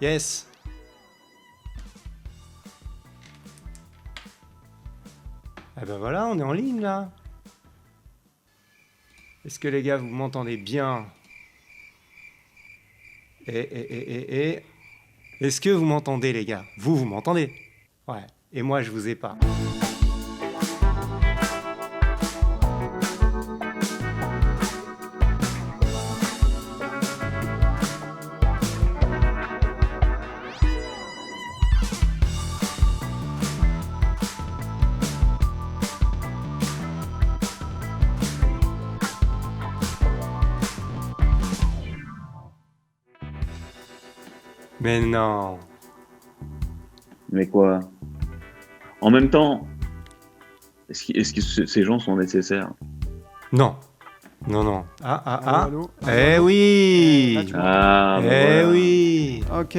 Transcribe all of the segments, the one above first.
Yes. Ah ben voilà, on est en ligne là. Est-ce que les gars, vous m'entendez bien? Est-ce que vous m'entendez les gars? Vous m'entendez? Ouais. Et moi, je vous ai pas. Mais non. Mais quoi? En même temps, est-ce que ces gens sont nécessaires? Non. Non. Allô. Eh oui. Là, tu Ah, bah Eh voilà. oui. Ok.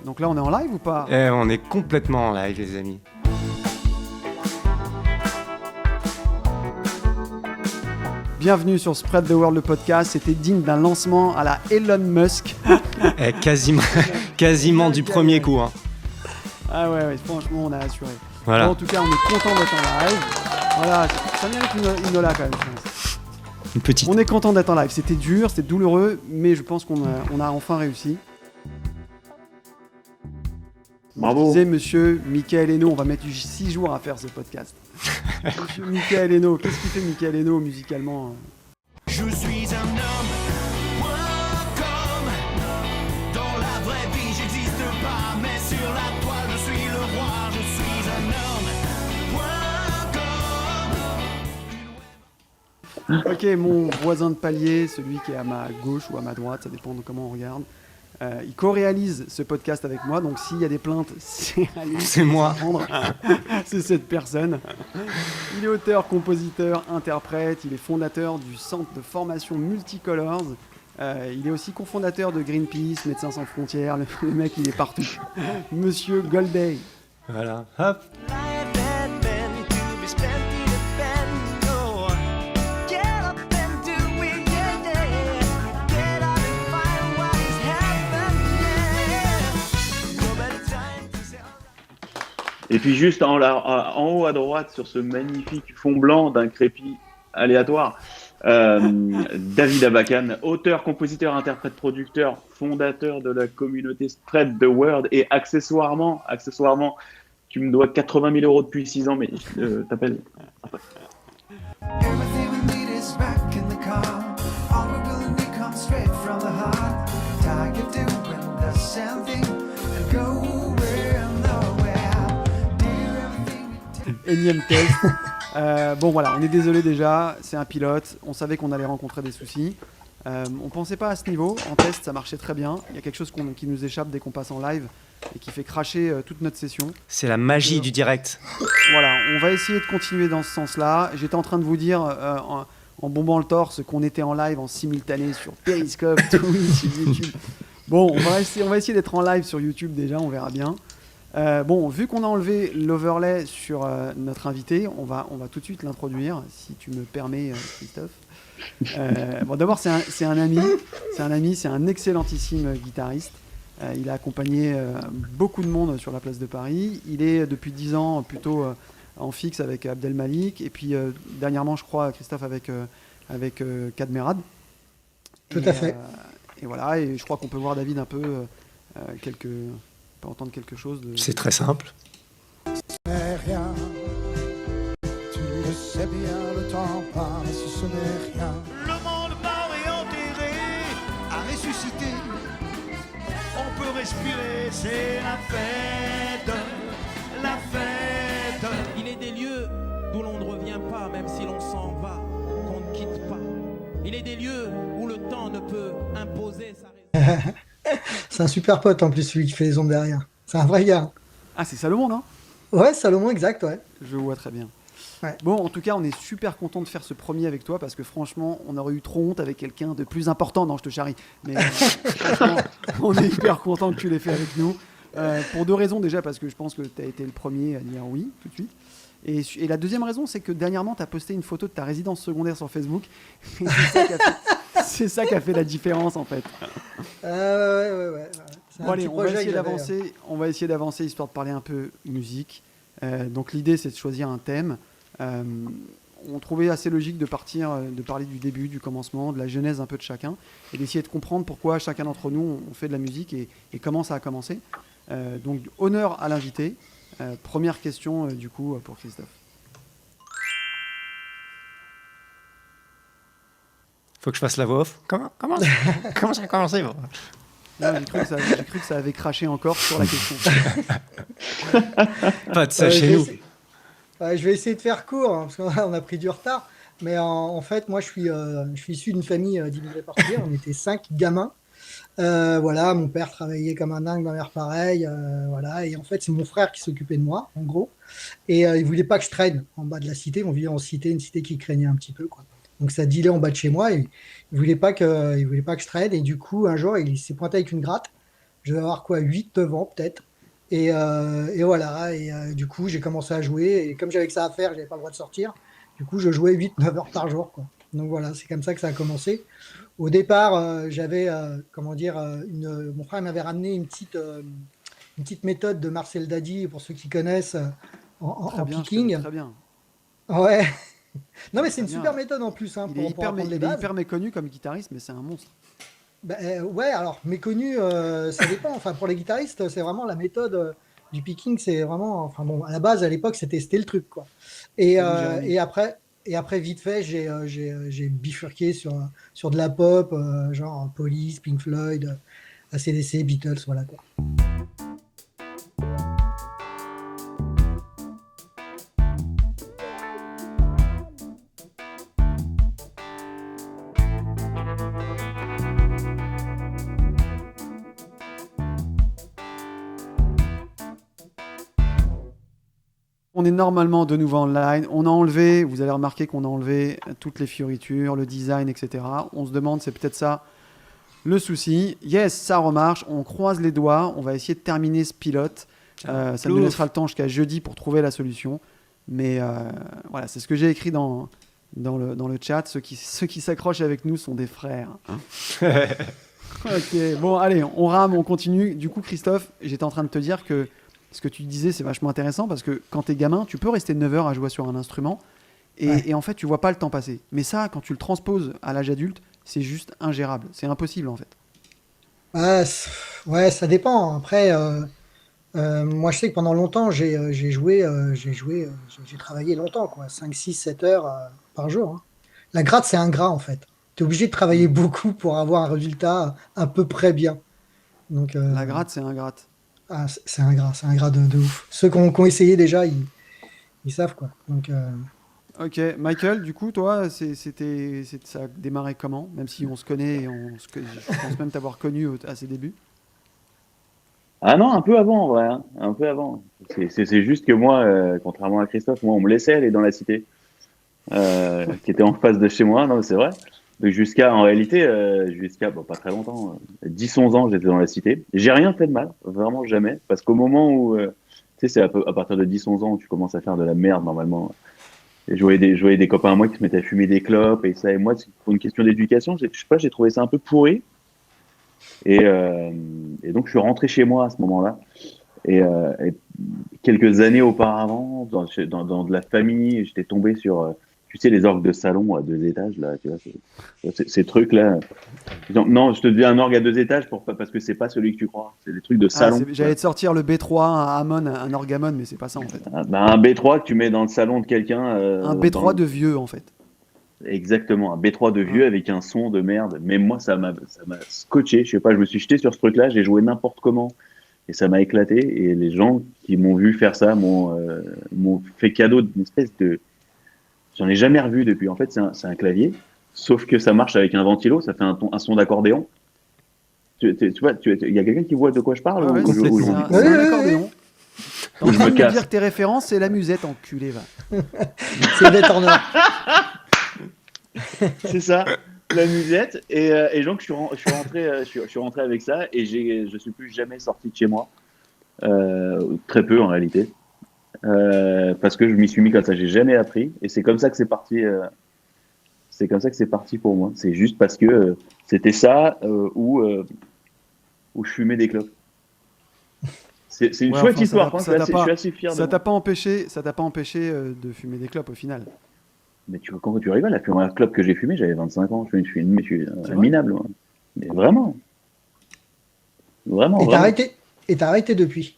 Donc là, on est en live ou pas? Eh, on est complètement en live, les amis. Bienvenue sur Spread the World, le podcast. C'était digne d'un lancement à la Elon Musk. Eh, quasiment du premier coup. Hein. Ah ouais, franchement, on a assuré. Voilà. Bon, en tout cas, on est content d'être en live. Voilà, ça mérite une Ola quand même, je pense. Une petite. On est content d'être en live. C'était dur, c'était douloureux, mais je pense qu'on a enfin réussi. Bravo. Je disais, monsieur Michael Eno, on va mettre 6 jours à faire ce podcast. Monsieur Michael Eno, qu'est-ce qu'il fait Michael Eno musicalement? Je suis un homme, point com. Dans la vraie vie, j'existe pas, mais sur la toile, je suis le roi. Je suis un homme, point com. Ok, mon voisin de palier, celui qui est à ma gauche ou à ma droite, ça dépend de comment on regarde. Il co-réalise ce podcast avec moi, donc s'il y a des plaintes, c'est à lui. C'est moi. C'est cette personne. Il est auteur, compositeur, interprète, il est fondateur du centre de formation Multicolors. Il est aussi cofondateur de Greenpeace, Médecins sans frontières, le mec il est partout. Monsieur Golday. Voilà. Hop. Life had meant to be spent in a band. Oh, get up and do it, yeah. Get up and find what is happening. No better time to say. Et puis juste en haut à droite, sur ce magnifique fond blanc d'un crépi aléatoire, David Abakan, auteur, compositeur, interprète, producteur, fondateur de la communauté Spread the Word et accessoirement, tu me dois 80 000 euros depuis 6 ans, mais je t'appelle. Everything we need is back in the car. All we really need comes straight from the heart. Tired of doing the same thing and going nowhere. Dear, everything we do. Énième test. Bon voilà, on est désolé déjà, c'est un pilote, on savait qu'on allait rencontrer des soucis. On pensait pas à ce niveau, en test ça marchait très bien. Il y a quelque chose qui nous échappe dès qu'on passe en live et qui fait cracher toute notre session. C'est la magie du direct. Voilà, on va essayer de continuer dans ce sens-là. J'étais en train de vous dire en bombant le torse qu'on était en live en simultané sur Periscope, Twitch, YouTube. Bon, on va essayer d'être en live sur YouTube déjà, on verra bien. Bon, vu qu'on a enlevé l'overlay sur notre invité, on va tout de suite l'introduire, si tu me permets, Christophe. Bon, d'abord, c'est un ami, c'est un excellentissime guitariste. Il a accompagné beaucoup de monde sur la place de Paris. Il est depuis 10 ans plutôt en fixe avec Abdel Malik, et puis dernièrement, je crois, Christophe, avec Kad Merad. Tout à fait. Et voilà, et je crois qu'on peut voir David un peu on peut entendre quelque chose de... C'est très simple. n'est rien. Tu le sais bien, le temps passe, ce n'est rien. Le monde mort et enterré a ressuscité. On peut respirer, c'est la fête, la fête. Il est des lieux d'où l'on ne revient pas, même si l'on s'en va, qu'on ne quitte pas. Il est des lieux où le temps ne peut imposer sa raison. C'est un super pote en plus, celui qui fait les ondes derrière. C'est un vrai gars. Ah, c'est Salomon, non? Ouais, Salomon, exact, ouais. Je vois très bien. Ouais. Bon, en tout cas, on est super content de faire ce premier avec toi parce que franchement, on aurait eu trop honte avec quelqu'un de plus important. Non, je te charrie. Mais franchement, on est hyper content que tu l'aies fait avec nous. Pour 2 raisons. Déjà, parce que je pense que tu as été le premier à dire oui tout de suite. Et la deuxième raison, c'est que dernièrement, tu as posté une photo de ta résidence secondaire sur Facebook. Et c'est ça qui a fait la différence, en fait. Ouais. C'est Bon, un allez, petit on va projet essayer que j'avais, d'avancer. On va essayer d'avancer histoire de parler un peu musique. Donc l'idée, c'est de choisir un thème. Euh, on trouvait assez logique de partir, de parler du début, du commencement, de la genèse un peu de chacun, et d'essayer de comprendre pourquoi chacun d'entre nous on fait de la musique et comment ça a commencé. Donc honneur à l'invité. Première question du coup pour Christophe. Faut que je fasse la voix off. Comment ça a commencé bon Là, j'ai cru que ça avait craché encore sur la question. Pas de ça je chez vais nous. essayer- je vais essayer de faire court, hein, parce qu'on a pris du retard. Mais en fait, moi, je suis issu d'une famille d'immigrés portugais. On était 5 gamins. Voilà, mon père travaillait comme un dingue, ma mère pareil. Voilà, et en fait, c'est mon frère qui s'occupait de moi, en gros. Et il voulait pas que je traîne en bas de la cité. On vivait en cité, une cité qui craignait un petit peu, quoi. Donc ça dealait en bas de chez moi. Et il voulait pas que je traîne. Et du coup, un jour, il s'est pointé avec une gratte. Je devais avoir quoi, 8 9 ans peut-être. Et voilà. Et du coup, j'ai commencé à jouer. Et comme j'avais que ça à faire, j'avais pas le droit de sortir. Du coup, je jouais 8 9 heures par jour, quoi. Donc voilà, c'est comme ça que ça a commencé. Au départ, j'avais, comment dire, mon frère m'avait ramené une petite méthode de Marcel Dadi, pour ceux qui connaissent, Très en bien, je connais picking. très bien. Ouais. Non, mais c'est Très une bien. super méthode en plus, hein, pour apprendre les Il est bases. hyper méconnu comme guitariste, mais c'est un monstre. Ouais, alors méconnu, ça dépend. Enfin, pour les guitaristes, c'est vraiment la méthode du picking, c'est vraiment. Enfin bon, à la base, à l'époque, c'était le truc, quoi. Et, Salut, euh, Jérémy. et après, et après, vite fait, j'ai bifurqué sur de la pop, genre Police, Pink Floyd, AC/DC, Beatles, voilà quoi. On est normalement de nouveau en ligne. On a enlevé, vous allez remarquer qu'on a enlevé toutes les fioritures, le design, etc. On se demande, c'est peut-être ça le souci. Yes, ça remarche. On croise les doigts. On va essayer de terminer ce pilote. Ça nous Plouf. laissera le temps jusqu'à jeudi pour trouver la solution. Mais voilà, c'est ce que j'ai écrit dans le chat. Ceux qui s'accrochent avec nous sont des frères. Ok, bon, allez, on rame, on continue. Du coup, Christophe, j'étais en train de te dire que ce que tu disais, c'est vachement intéressant parce que quand t'es gamin, tu peux rester 9 heures à jouer sur un instrument et en fait, tu vois pas le temps passer. Mais ça, quand tu le transposes à l'âge adulte, c'est juste ingérable. C'est impossible en fait. Ouais, ça dépend. Après, moi, je sais que pendant longtemps, j'ai travaillé longtemps, quoi, 5 6 7 heures par jour, hein. La gratte, c'est ingrat, en fait. Tu es obligé de travailler beaucoup pour avoir un résultat à peu près bien. Donc, La gratte, c'est ingrate. c'est ingrat de ouf. Ceux qui ont essayé déjà, ils savent, quoi. Donc, Ok, Michael, du coup, toi, ça a démarré comment? Même si on se connaît, je pense même t'avoir connu à ses débuts. Ah non, un peu avant, en vrai, hein. Un peu avant. C'est juste que moi, contrairement à Christophe, moi, on me laissait aller dans la cité, qui était en face de chez moi. Non, mais c'est vrai. Donc en réalité, jusqu'à bon, pas très longtemps, 10 11 ans, j'étais dans la cité. J'ai rien fait de mal, vraiment jamais. Parce qu'au moment où, tu sais, c'est à partir de 10 11 ans où tu commences à faire de la merde, normalement. Et je voyais des copains à moi qui se mettaient à fumer des clopes et ça. Et moi, pour une question d'éducation, je sais pas, j'ai trouvé ça un peu pourri. Et donc, je suis rentré chez moi à ce moment-là. Et quelques années auparavant, dans de la famille, j'étais tombé sur, tu sais, les orgues de salon à 2 étages, là, tu vois, ces trucs-là. Non, je te dis un orgue à 2 étages parce que c'est pas celui que tu crois. C'est des trucs de salon. J'allais te sortir le B3, un Hammond, un Orgamon, mais c'est pas ça en fait. Un B3 que tu mets dans le salon de quelqu'un. Un B3 de vieux en fait. Exactement, un B3 de vieux avec un son de merde. Mais moi, ça m'a scotché. Je sais pas, je me suis jeté sur ce truc-là, j'ai joué n'importe comment. Et ça m'a éclaté. Et les gens qui m'ont vu faire ça m'ont fait cadeau d'une espèce de. J'en ai jamais revu depuis. En fait, c'est un clavier, sauf que ça marche avec un ventilo, ça fait un son d'accordéon. Tu vois, il y a quelqu'un qui voit de quoi je parle Ouais, ou c'est ou- un Oui, oui, oui. accordéon. T'es en Ou je train me de me casse. dire que tes références, c'est la musette, enculé, va. c'est Turner. C'est ça, la musette. Et donc, je suis rentré avec ça et je suis plus jamais sorti de chez moi. Très peu en réalité. Parce que je m'y suis mis comme ça, j'ai jamais appris. Et c'est comme ça que c'est parti. C'est comme ça que c'est parti pour moi. C'est juste parce que c'était ça où je fumais des clopes. C'est une Ouais, chouette enfin, histoire, hein, ça t'a je pas- suis assez fier de Ça moi. t'a pas empêché de fumer des clopes au final. Mais quand tu rigoles, la première clope que j'ai fumée, j'avais 25 ans. Je suis C'est un vrai minable, moi. Mais vraiment. Vraiment, Et t'as vraiment. arrêté, et t'as arrêté depuis.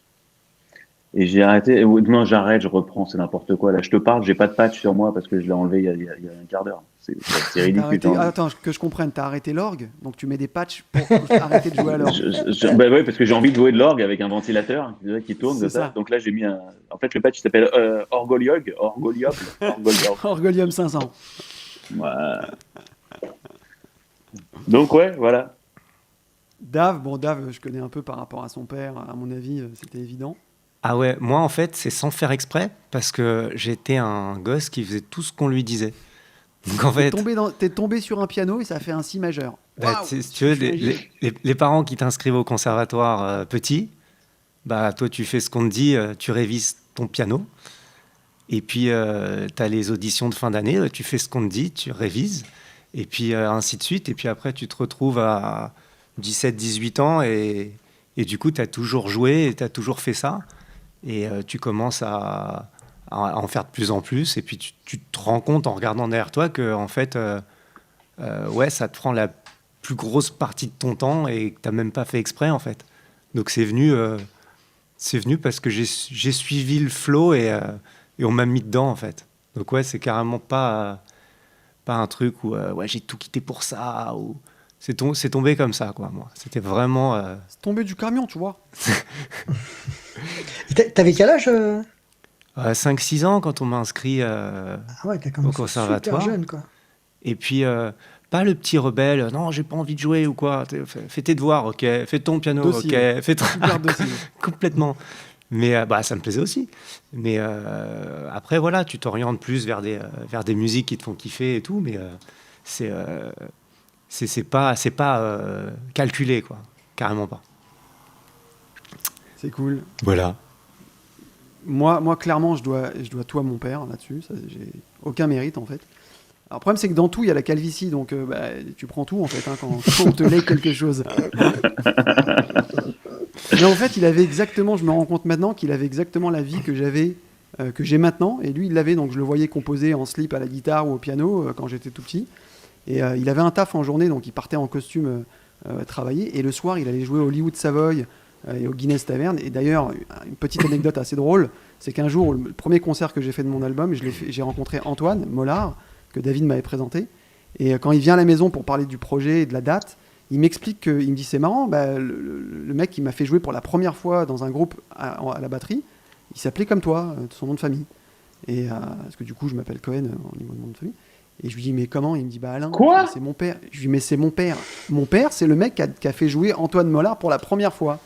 Et j'ai arrêté. Non, j'arrête, je reprends, c'est n'importe quoi. Là, je te parle, j'ai pas de patch sur moi parce que je l'ai enlevé il y a un quart d'heure. C'est T'as ridicule. arrêté... hein. Ah, attends, que je comprenne, t'as arrêté l'orgue, donc tu mets des patchs pour arrêter de jouer à l'orgue. Bah ouais, parce que j'ai envie de jouer de l'orgue avec un ventilateur qui tourne C'est comme ça. ça. Donc là, j'ai mis un. En fait, le patch il s'appelle Orgoliog. Orgolium 500. Ouais. Donc ouais, voilà. Dave, je connais un peu par rapport à son père, à mon avis, c'était évident. Ah ouais, moi en fait, c'est sans faire exprès, parce que j'étais un gosse qui faisait tout ce qu'on lui disait. Donc en fait, T'es tombé sur un piano et ça a fait un si majeur. bah, Waouh, si tu veux, je suis un génie. les parents qui t'inscrivent au conservatoire petit, bah toi tu fais ce qu'on te dit, tu révises ton piano. Et puis tu as les auditions de fin d'année, tu fais ce qu'on te dit, tu révises. Et puis ainsi de suite. Et puis après, tu te retrouves à 17-18 ans et du coup, tu as toujours joué et tu as toujours fait ça. Et tu commences à en faire de plus en plus. Et puis tu te rends compte en regardant derrière toi que en fait, ouais, ça te prend la plus grosse partie de ton temps et que tu n'as même pas fait exprès en fait. Donc c'est venu parce que j'ai suivi le flow et on m'a mis dedans en fait. Donc ouais, c'est carrément pas un truc où ouais, j'ai tout quitté pour ça. Ou... C'est tombé comme ça, quoi, moi. C'était vraiment... C'est tombé du camion, tu vois. Et t'avais quel âge 5-6 ans quand on m'a inscrit Ah ouais, t'as au commencé conservatoire. super jeune, quoi. Et puis, pas le petit rebelle, non, j'ai pas envie de jouer ou quoi. Fais tes devoirs, ok. Fais ton piano, Dossier. ok. Fais ton... Super dossier. Complètement. Mais bah, ça me plaisait aussi. Mais après, voilà, tu t'orientes plus vers des musiques qui te font kiffer et tout. Mais c'est pas calculé, quoi. Carrément pas. C'est cool. Voilà. Moi, clairement, je dois tout à mon père là-dessus. Ça, j'ai aucun mérite, en fait. Alors, le problème, c'est que dans tout, il y a la calvitie. Donc, bah, tu prends tout, en fait, hein, quand on te lègue quelque chose. Mais en fait, il avait exactement, je me rends compte maintenant, qu'il avait exactement la vie que j'ai maintenant. Et lui, il l'avait, donc je le voyais composer en slip à la guitare ou au piano quand j'étais tout petit. Et il avait un taf en journée, donc il partait en costume travailler. Et le soir, il allait jouer au Hollywood Savoy et au Guinness Tavern. Et d'ailleurs, une petite anecdote assez drôle, c'est qu'un jour, le premier concert que j'ai fait de mon album, j'ai rencontré Antoine Mollard, que David m'avait présenté. Et quand il vient à la maison pour parler du projet et de la date, il m'explique il me dit c'est marrant, bah, le mec qui m'a fait jouer pour la première fois dans un groupe à la batterie, il s'appelait comme toi, son nom de famille. Et parce que du coup je m'appelle Cohen au niveau de mon nom de famille. Et je lui dis mais comment? Il me dit bah Alain. Quoi? C'est mon père. Je lui dis mais c'est mon père. Mon père c'est le mec qui a fait jouer Antoine Mollard pour la première fois.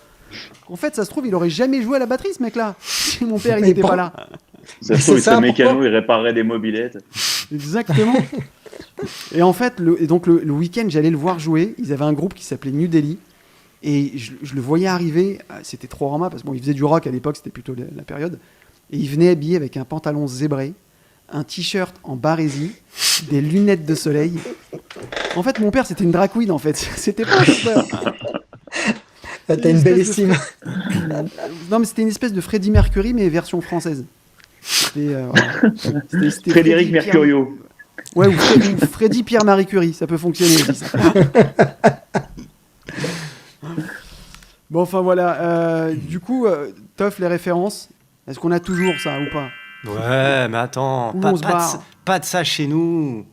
En fait ça se trouve il aurait jamais joué à la batterie ce mec là. Si mon père il Mais n'était pour- pas là. Ça se C'est trouve, ça, ce mécano, pourquoi il réparerait des mobilettes. Exactement. Et en fait, le week-end, j'allais le voir jouer. Ils avaient un groupe qui s'appelait New Delhi. Et je le voyais arriver. C'était trop Rama parce qu'il faisait du rock à l'époque, c'était plutôt la période. Et il venait habillé avec un pantalon zébré, un t-shirt en barésie, des lunettes de soleil. En fait, mon père, c'était une drag queen, en fait. C'était pas un chanteur. Ah, t'as une belle estime. Non, mais c'était une espèce de Freddie Mercury, mais version française. C'était Frédéric Freddie Mercurio. Ouais, ou Freddy Pierre-Marie Curie, ça peut fonctionner aussi, ça. Bon, enfin voilà. Du coup, Toff, les références, est-ce qu'on a toujours ça ou pas? Ouais, mais attends, Où on se barre pas de ça chez nous.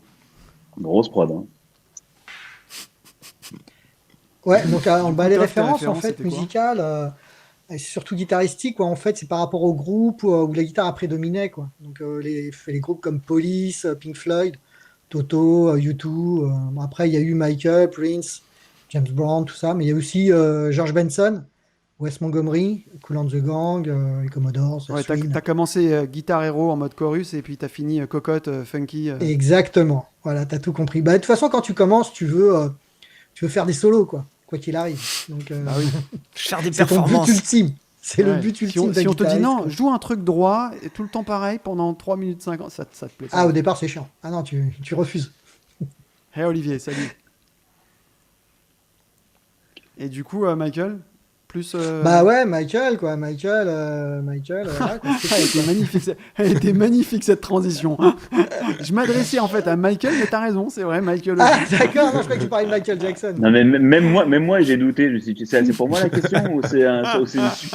Grosse prod, hein. Ouais, donc bah, les Toff, tes références en références, fait c'était quoi musicales, et surtout guitaristiques, quoi. En fait, c'est par rapport au groupe où la guitare a prédominé, quoi. Donc les groupes comme Police, Pink Floyd, Toto, U2. Bon, après, il y a eu Michael, Prince, James Brown, tout ça, mais il y a aussi George Benson, Wes Montgomery, Kool and the Gang, les Commodores, Ouais, Swing. t'as commencé Guitar Hero en mode chorus et puis t'as fini Cocotte, Funky. Exactement. Voilà, t'as tout compris. Bah, de toute façon, quand tu commences, tu veux faire des solos, quoi qu'il arrive. Donc, Ah oui. Faire des c'est ton but performances. ultime. C'est le Ouais. but Si ultime on, d'un si on te dit guitariste, non, quoi. joue un truc droit et tout le temps pareil pendant 3 minutes 50, ça te plaît pas. Ah, au départ, c'est chiant. Ah non, tu refuses. Hey Olivier, salut. Et du coup, Michael, Plus. Bah ouais, Michael, quoi. Michael, voilà, quoi. Ah, elle était magnifique cette transition. Je m'adressais en fait à Michael, mais t'as raison, c'est vrai, Michael. Ah, d'accord, non, je crois que tu parlais de Michael Jackson. Non, mais même moi, j'ai douté. Je me suis dit, c'est pour moi la question ou c'est une suite?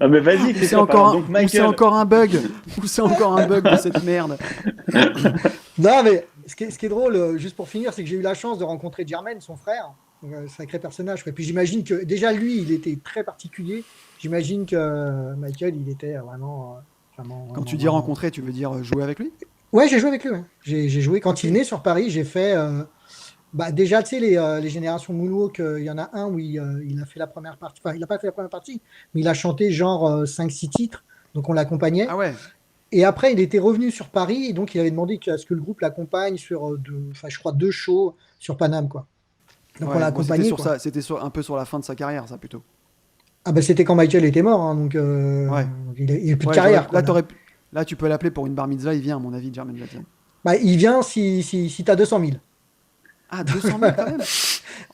Non, mais vas-y, fais C'est ça. encore, Donc, ou c'est Michael. encore un bug. Ou c'est encore un bug de cette merde. Non, mais ce qui est drôle, juste pour finir, c'est que j'ai eu la chance de rencontrer Jermaine, son frère. Donc, sacré personnage, quoi. Puis j'imagine que déjà lui, il était très particulier. J'imagine que Michael, il était vraiment. Quand tu dis rencontrer, tu veux dire jouer avec lui? Ouais, j'ai joué avec lui. Ouais. J'ai joué quand il venait sur Paris. J'ai fait. Bah, déjà, tu sais, les générations Moonwalk, il y en a un où il a fait la première partie. Enfin, il n'a pas fait la première partie, mais il a chanté genre 5-6 titres. Donc on l'accompagnait. Ah ouais. Et après, il était revenu sur Paris. Et donc il avait demandé à ce que le groupe l'accompagne sur, je crois, 2 shows sur Paname, quoi. Donc Ouais, on l'a bon, accompagné. c'était Quoi. c'était un peu sur la fin de sa carrière, ça plutôt. Ah bah c'était quand Michael était mort, hein, donc Ouais. il a plus de Ouais, carrière. Quoi, là, tu peux l'appeler pour une bar mitzvah, il vient, à mon avis, Jermaine Jackson. Bah, il vient si t'as 200 000. Ah, 200 000 quand même.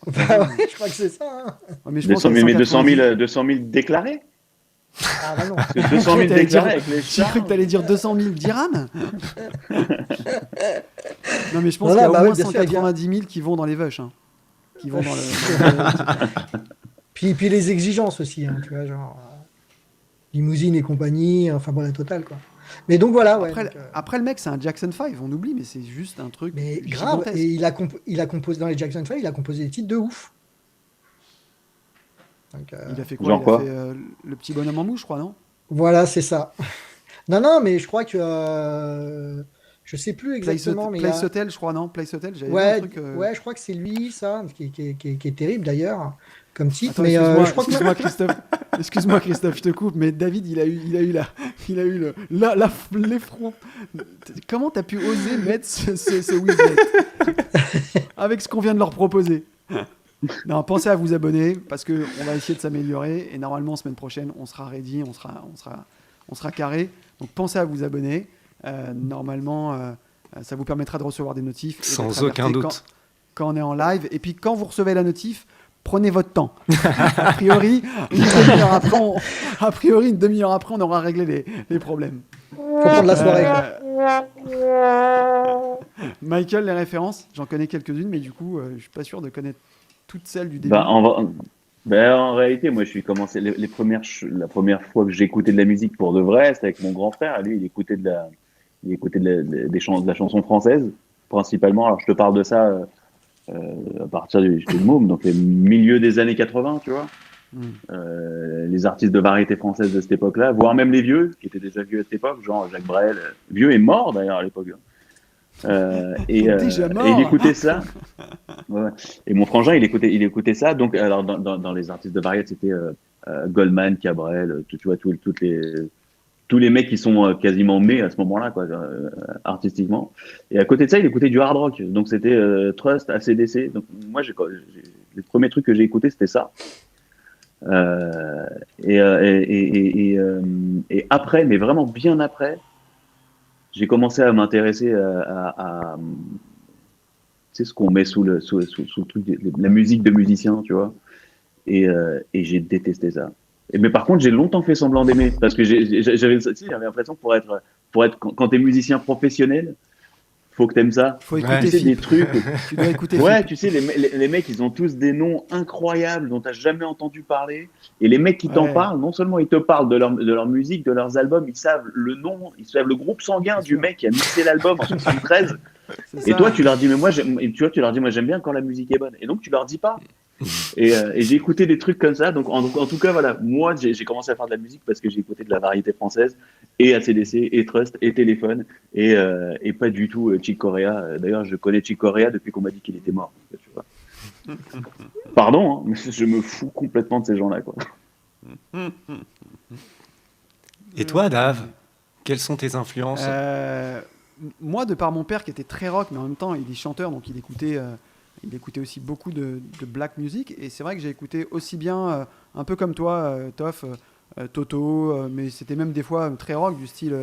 Bah ouais, je crois que c'est ça. Hein. Ouais, mais je pense 200 que 000, mais 190 200 000 déclarés? Ah bah non. Parce que 200 000 T'allais dire- déclarés avec les J'ai cru que charges. t'allais dire 200 000 dirhams. Non, mais je pense Non, qu'il y a bah au oui, moins bien sûr, 190 000 qui vont dans les vaches. Hein. Qui vont dans le. Puis les exigences aussi, hein, tu vois, genre limousine et compagnie, enfin bon, la totale, quoi. Mais donc voilà, ouais. Après, donc, après, le mec, c'est un Jackson 5, on oublie, mais c'est juste un truc. mais grave, gigantesque. et il a composé dans les Jackson 5, il a composé des titres de ouf. Donc, Il a fait quoi? Genre Il a quoi fait le petit bonhomme en mouche, je crois, non? voilà, c'est ça. Non, mais je crois que je sais plus exactement, mais il y a- Place Hotel, je crois, non? Place Hotel, j'avais vu ouais, un truc. ouais, je crois que c'est lui, ça, qui est terrible d'ailleurs, comme titre. Attends, mais excuse-moi, je crois que excuse-moi, Christophe. Excuse-moi, Christophe, je te coupe, mais David, il a eu l'effront. Comment t'as pu oser mettre ce widget avec ce qu'on vient de leur proposer? Non, pensez à vous abonner parce que on va essayer de s'améliorer et normalement semaine prochaine on sera ready, on sera carré. Donc pensez à vous abonner. Normalement, ça vous permettra de recevoir des notifs. Et Sans d'être aucun averti doute. quand on est en live. Et puis quand vous recevez la notif, prenez votre temps. A priori, une demi-heure après, on aura réglé les problèmes. faut prendre la soirée. Quoi. Michael, les références, j'en connais quelques-unes, mais du coup, je suis pas sûr de connaître toutes celles du début. Bah, en réalité, moi, je suis commencé la première fois que j'ai écouté de la musique pour de vrai, c'était avec mon grand frère. Lui, il écoutait de la chanson française principalement. Alors, je te parle de ça à partir j'étais môme, donc les milieux des années 80, tu vois. Les artistes de variété française de cette époque-là, voire même les vieux, qui étaient déjà vieux à cette époque, genre Jacques Brel, vieux et mort d'ailleurs à l'époque. Déjà mort. Et il écoutait ça. Ouais. Et mon frangin, il écoutait ça. Donc, alors dans les artistes de variété, c'était Goldman, Cabrel, tu vois, tous les mecs qui sont quasiment nés à ce moment-là, quoi, artistiquement. Et à côté de ça, il écoutait du hard rock. Donc c'était Trust, AC/DC. Donc moi, les premiers trucs que j'ai écoutés, c'était ça. Et après, mais vraiment bien après, j'ai commencé à m'intéresser à tu sais, ce qu'on met sous le truc, la musique de musicien, tu vois. Et j'ai détesté ça. Mais par contre, j'ai longtemps fait semblant d'aimer, parce que j'avais l'impression quand t'es musicien professionnel, faut que t'aimes ça. Faut Tu écouter sais, des Philippe. trucs. Tu dois écouter Ouais, Philippe. tu sais, les mecs, ils ont tous des noms incroyables dont t'as jamais entendu parler. Et les mecs qui t'en Ouais. parlent, non seulement ils te parlent de leur musique, de leurs albums, ils savent le nom, ils savent le groupe sanguin Bien du sûr. mec qui a mixé l'album en 73. C'est Et ça. toi, tu leur dis, mais moi, j'aime bien quand la musique est bonne. Et donc, tu leur dis pas. Et j'ai écouté des trucs comme ça. Donc, en tout cas, voilà, moi, j'ai commencé à faire de la musique parce que j'ai écouté de la variété française, et AC/DC, et Trust, et Téléphone, et pas du tout Chick Corea. D'ailleurs, je connais Chick Corea depuis qu'on m'a dit qu'il était mort. Tu vois. Pardon, hein, mais je me fous complètement de ces gens-là, quoi. Et toi, Dave, quelles sont tes influences? Moi, de par mon père qui était très rock, mais en même temps, il est chanteur, donc il écoutait aussi beaucoup de black music. Et c'est vrai que j'ai écouté aussi bien, un peu comme toi, Toff, Toto, mais c'était même des fois très rock, du style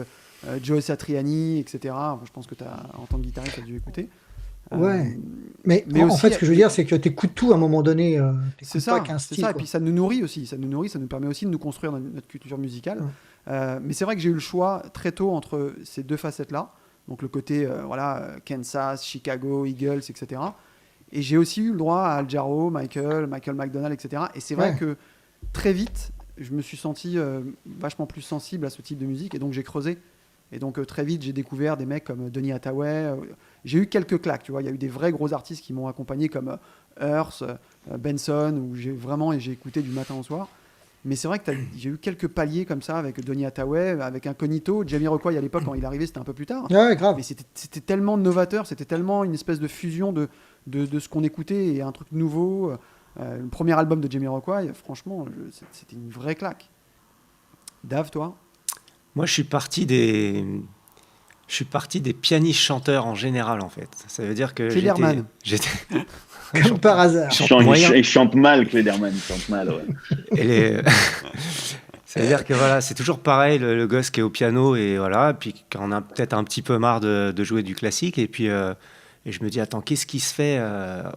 Joe Satriani, etc. Enfin, je pense que en tant que guitariste, tu as dû écouter. Ouais. Mais, mais en aussi, fait, ce que je veux dire, c'est que tu écoutes tout à un moment donné. c'est T'écoutes ça, pas qu'un c'est style. ça. Et Quoi. puis ça nous nourrit aussi. Ça nous permet aussi de nous construire dans notre culture musicale. Ouais. Mais c'est vrai que j'ai eu le choix très tôt entre ces deux facettes-là. Donc le côté Kansas, Chicago, Eagles, etc. Et j'ai aussi eu le droit à Al Jarreau, Michael McDonald, etc. Et c'est vrai Ouais. que très vite, je me suis senti vachement plus sensible à ce type de musique. Et donc j'ai creusé. Et donc très vite, j'ai découvert des mecs comme Donny Hathaway. J'ai eu quelques claques, tu vois. Il y a eu des vrais gros artistes qui m'ont accompagné comme Earth, Benson, où j'ai écouté du matin au soir. Mais c'est vrai que j'ai eu quelques paliers comme ça avec Donny Hathaway, avec Incognito. Jamiroquai à l'époque, quand il est arrivé, c'était un peu plus tard. Ouais, grave. Mais c'était tellement novateur, c'était tellement une espèce de fusion de ce qu'on écoutait et un truc nouveau. Le premier album de Jamiroquai, franchement, c'était une vraie claque. Dave, toi? Moi, je suis parti des pianistes chanteurs en général, en fait. Ça veut dire que Kellerman. j'étais Comme par hasard. Il chante mal, Klederman, il chante mal. Ouais. Et ça veut dire que voilà, c'est toujours pareil, le gosse qui est au piano et voilà, puis quand on a peut-être un petit peu marre de jouer du classique et puis et je me dis attends, qu'est-ce qui se fait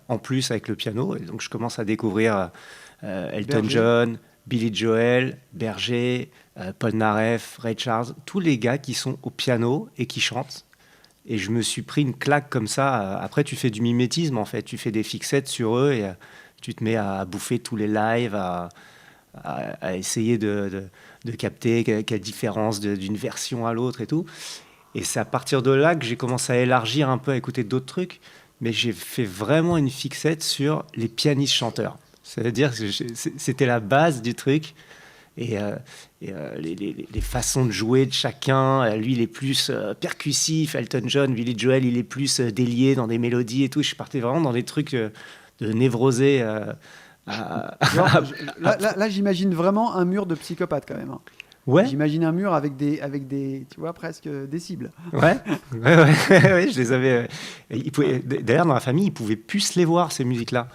en plus avec le piano? Et donc je commence à découvrir Elton Berger. John, Billy Joel, Berger, Paul Naref, Ray Charles, tous les gars qui sont au piano et qui chantent. Et je me suis pris une claque comme ça. Après, tu fais du mimétisme, en fait. Tu fais des fixettes sur eux et tu te mets à bouffer tous les lives, à essayer de capter quelle différence d'une version à l'autre et tout. Et c'est à partir de là que j'ai commencé à élargir un peu, à écouter d'autres trucs. Mais j'ai fait vraiment une fixette sur les pianistes chanteurs. C'est-à-dire que c'était la base du truc. Et les façons de jouer de chacun, lui il est plus percussif, Elton John, Billy Joel il est plus délié dans des mélodies et tout. Je partais vraiment dans des trucs de névrosé. Là, j'imagine vraiment un mur de psychopathe quand même. Hein. Ouais, J'imagine un mur avec des, tu vois, presque des cibles. ouais, je les avais. D'ailleurs dans la famille ils pouvaient plus se les voir ces musiques-là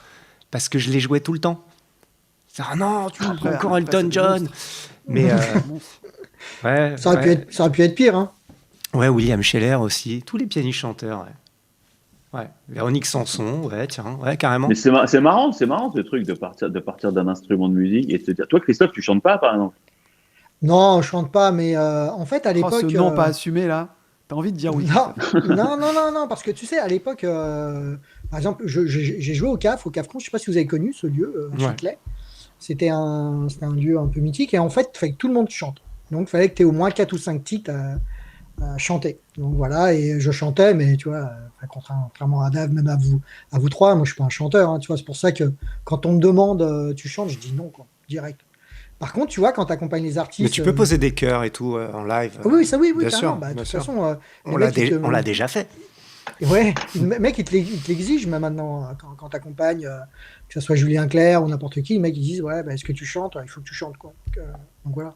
parce que je les jouais tout le temps. Ah non, tu Après, encore après, Elton c'est John. monstre. Mais Monstre. ouais, Ça aurait pu être pire. Hein. ouais, William Scheller aussi, tous les pianistes chanteurs. Ouais, Véronique Sanson, ouais, tiens, ouais, carrément. Mais c'est marrant ce truc de partir d'un instrument de musique et de se dire. Toi, Christophe, tu chantes pas, par exemple? Non, je chante pas, mais en fait, à Oh, l'époque. ce nom pas assumé là, t'as envie de dire oui. Non, parce que tu sais, à l'époque, par exemple, j'ai joué au CAF Con, je sais pas si vous avez connu ce lieu, à Ouais. Châtelet. C'était un lieu un peu mythique, et en fait, il fallait que tout le monde chante. Donc, il fallait que tu aies au moins 4 ou 5 titres à chanter. Donc voilà, et je chantais, mais tu vois, contrairement à Dave, même à vous trois, moi je suis pas un chanteur, hein, tu vois, c'est pour ça que quand on me demande tu chantes, je dis non, quoi, direct. Par contre, tu vois, quand tu accompagnes les artistes. Mais tu peux poser des chœurs et tout en live. Oui, ça oui, bien carrément. sûr, Bah, de bien toute sûr. façon, les On l'a mecs, ils te- on l'a déjà fait. Ouais, le mec, il te l'exige même maintenant, quand tu accompagnes, que ce soit Julien Clerc ou n'importe qui, les mecs, ils disent, ouais, bah, est-ce que tu chantes? Il faut que tu chantes, quoi. Donc voilà.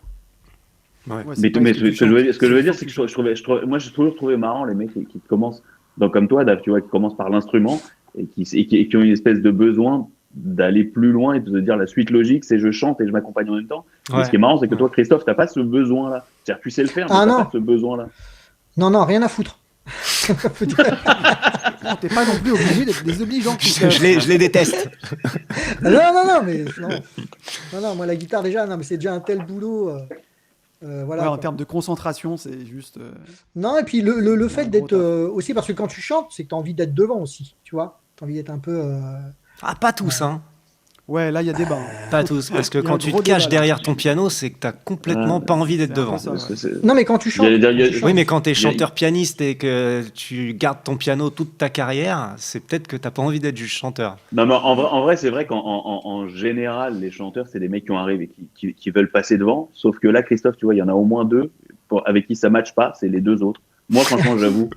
Ouais. Ouais, c'est Mais pas ce est-ce que tu je veux chantes, dire, c'est que moi, j'ai toujours trouvé marrant les mecs qui commencent, donc comme toi, Dave, tu vois, qui commencent par l'instrument et qui ont une espèce de besoin d'aller plus loin et de se dire la suite logique, c'est je chante et je m'accompagne en même temps. Mais Ouais. ce qui est marrant, c'est que toi, Christophe, t'as pas ce besoin-là. C'est-à-dire, tu sais le faire, mais Ah, t'as non. pas ce besoin-là. Non, rien à foutre. Non, t'es pas non plus obligé d'être désobligeant. Je les déteste. Non, mais non, moi la guitare déjà, non, mais c'est déjà un tel boulot. Voilà. Ouais, en quoi. termes de concentration, c'est juste. Non, et puis le fait un d'être gros taf. aussi, parce que quand tu chantes, c'est que tu as envie d'être devant aussi, tu vois. Tu as envie d'être un peu. Ah, pas tous, hein. Ouais, là, il y a débat. Pas tous. Parce que Il y a quand un tu te gros caches débat, là. derrière ton piano, c'est que t'as complètement pas envie d'être C'est un peu devant. ça. Parce que c'est- Non, mais quand tu chantes. Il y a- quand tu Oui, mais quand t'es Il y a- chanteur pianiste et que tu gardes ton piano toute ta carrière, c'est peut-être que t'as pas envie d'être juste chanteur. Non, mais en vrai, c'est vrai qu'en général, les chanteurs, c'est des mecs qui ont arrivé, qui veulent passer devant. Sauf que là, Christophe, tu vois, il y en a au moins deux avec qui ça matche pas, c'est les deux autres. Moi, franchement, j'avoue,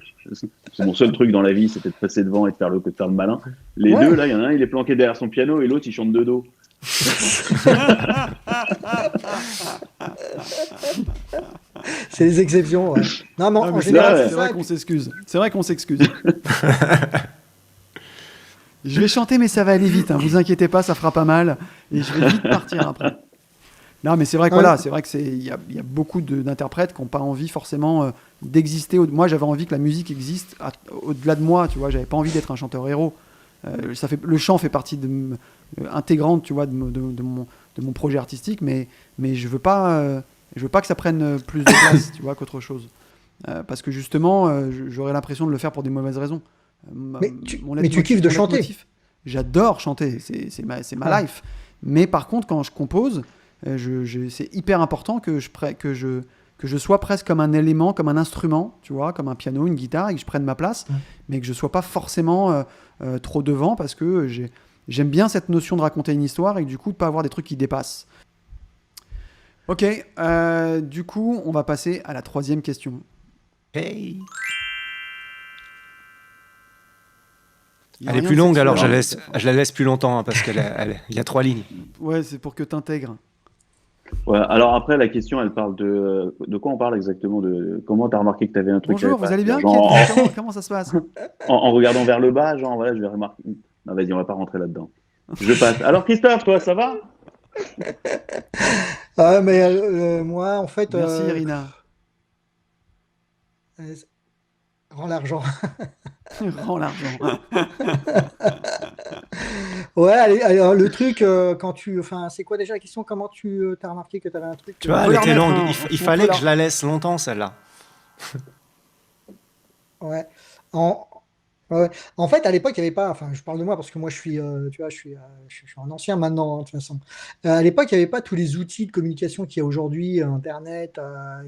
c'est mon seul truc dans la vie, c'était de passer devant et de faire le malin. Les Ouais. deux, là, il y en a un, il est planqué derrière son piano et l'autre, il chante de dos. C'est les exceptions. Ouais. Non, mais Ah, en mais général, ouais. c'est c'est vrai ça. qu'on s'excuse. C'est vrai qu'on s'excuse. Je vais chanter, mais ça va aller vite. Hein. Vous inquiétez pas, ça fera pas mal. Et je vais vite partir après. Non, mais c'est vrai que Ouais. voilà, c'est vrai que il y a beaucoup d'interprètes qui n'ont pas envie forcément d'exister. Moi, j'avais envie que la musique existe au-delà de moi, tu vois. J'avais pas envie d'être un chanteur héros. Le chant fait partie intégrante, tu vois, de mon projet artistique, mais je veux pas que ça prenne plus de place, tu vois, qu'autre chose. Parce que justement, j'aurais l'impression de le faire pour des mauvaises raisons. Mais tu kiffes de chanter. J'adore chanter, c'est ma Ouais. life. Mais par contre, quand je compose, c'est hyper important que je sois presque comme un élément, comme un instrument, tu vois, comme un piano, une guitare, et que je prenne ma place, Ouais. mais que je sois pas forcément trop devant, parce que j'aime bien cette notion de raconter une histoire et que, du coup de pas avoir des trucs qui dépassent. Ok, du coup, on va passer à la 3e question. Hey. Il y a Elle est rien plus de longue, sexuel. alors je la laisse plus longtemps, hein, parce il y a 3 lignes. Ouais, c'est pour que t'intègres. Ouais, alors après, la question, elle parle de quoi on parle exactement? De comment t'as remarqué que t'avais un truc qui Bonjour, avait vous pas? allez bien? Genre, Comment ça se passe? en regardant vers le bas, genre, voilà, je vais remarquer. Non, vas-y, on va pas rentrer là-dedans. Je passe. Alors, Christophe, toi, ça va? Ah, mais moi, en fait, Merci Irina. euh, rends l'argent. Rends l'argent. Ouais, allez, alors, le truc, enfin, c'est quoi déjà la question? Comment tu t'as remarqué que tu avais un truc Tu vois, peut elle la était remettre, longue. hein, Il on fallait peut que je la laisse longtemps, celle-là. Ouais. En, ouais. En fait, à l'époque, il n'y avait pas. Enfin, je parle de moi parce que moi, je suis, tu vois, je suis un ancien maintenant, hein, de toute façon. À l'époque, il n'y avait pas tous les outils de communication qu'il y a aujourd'hui, Internet,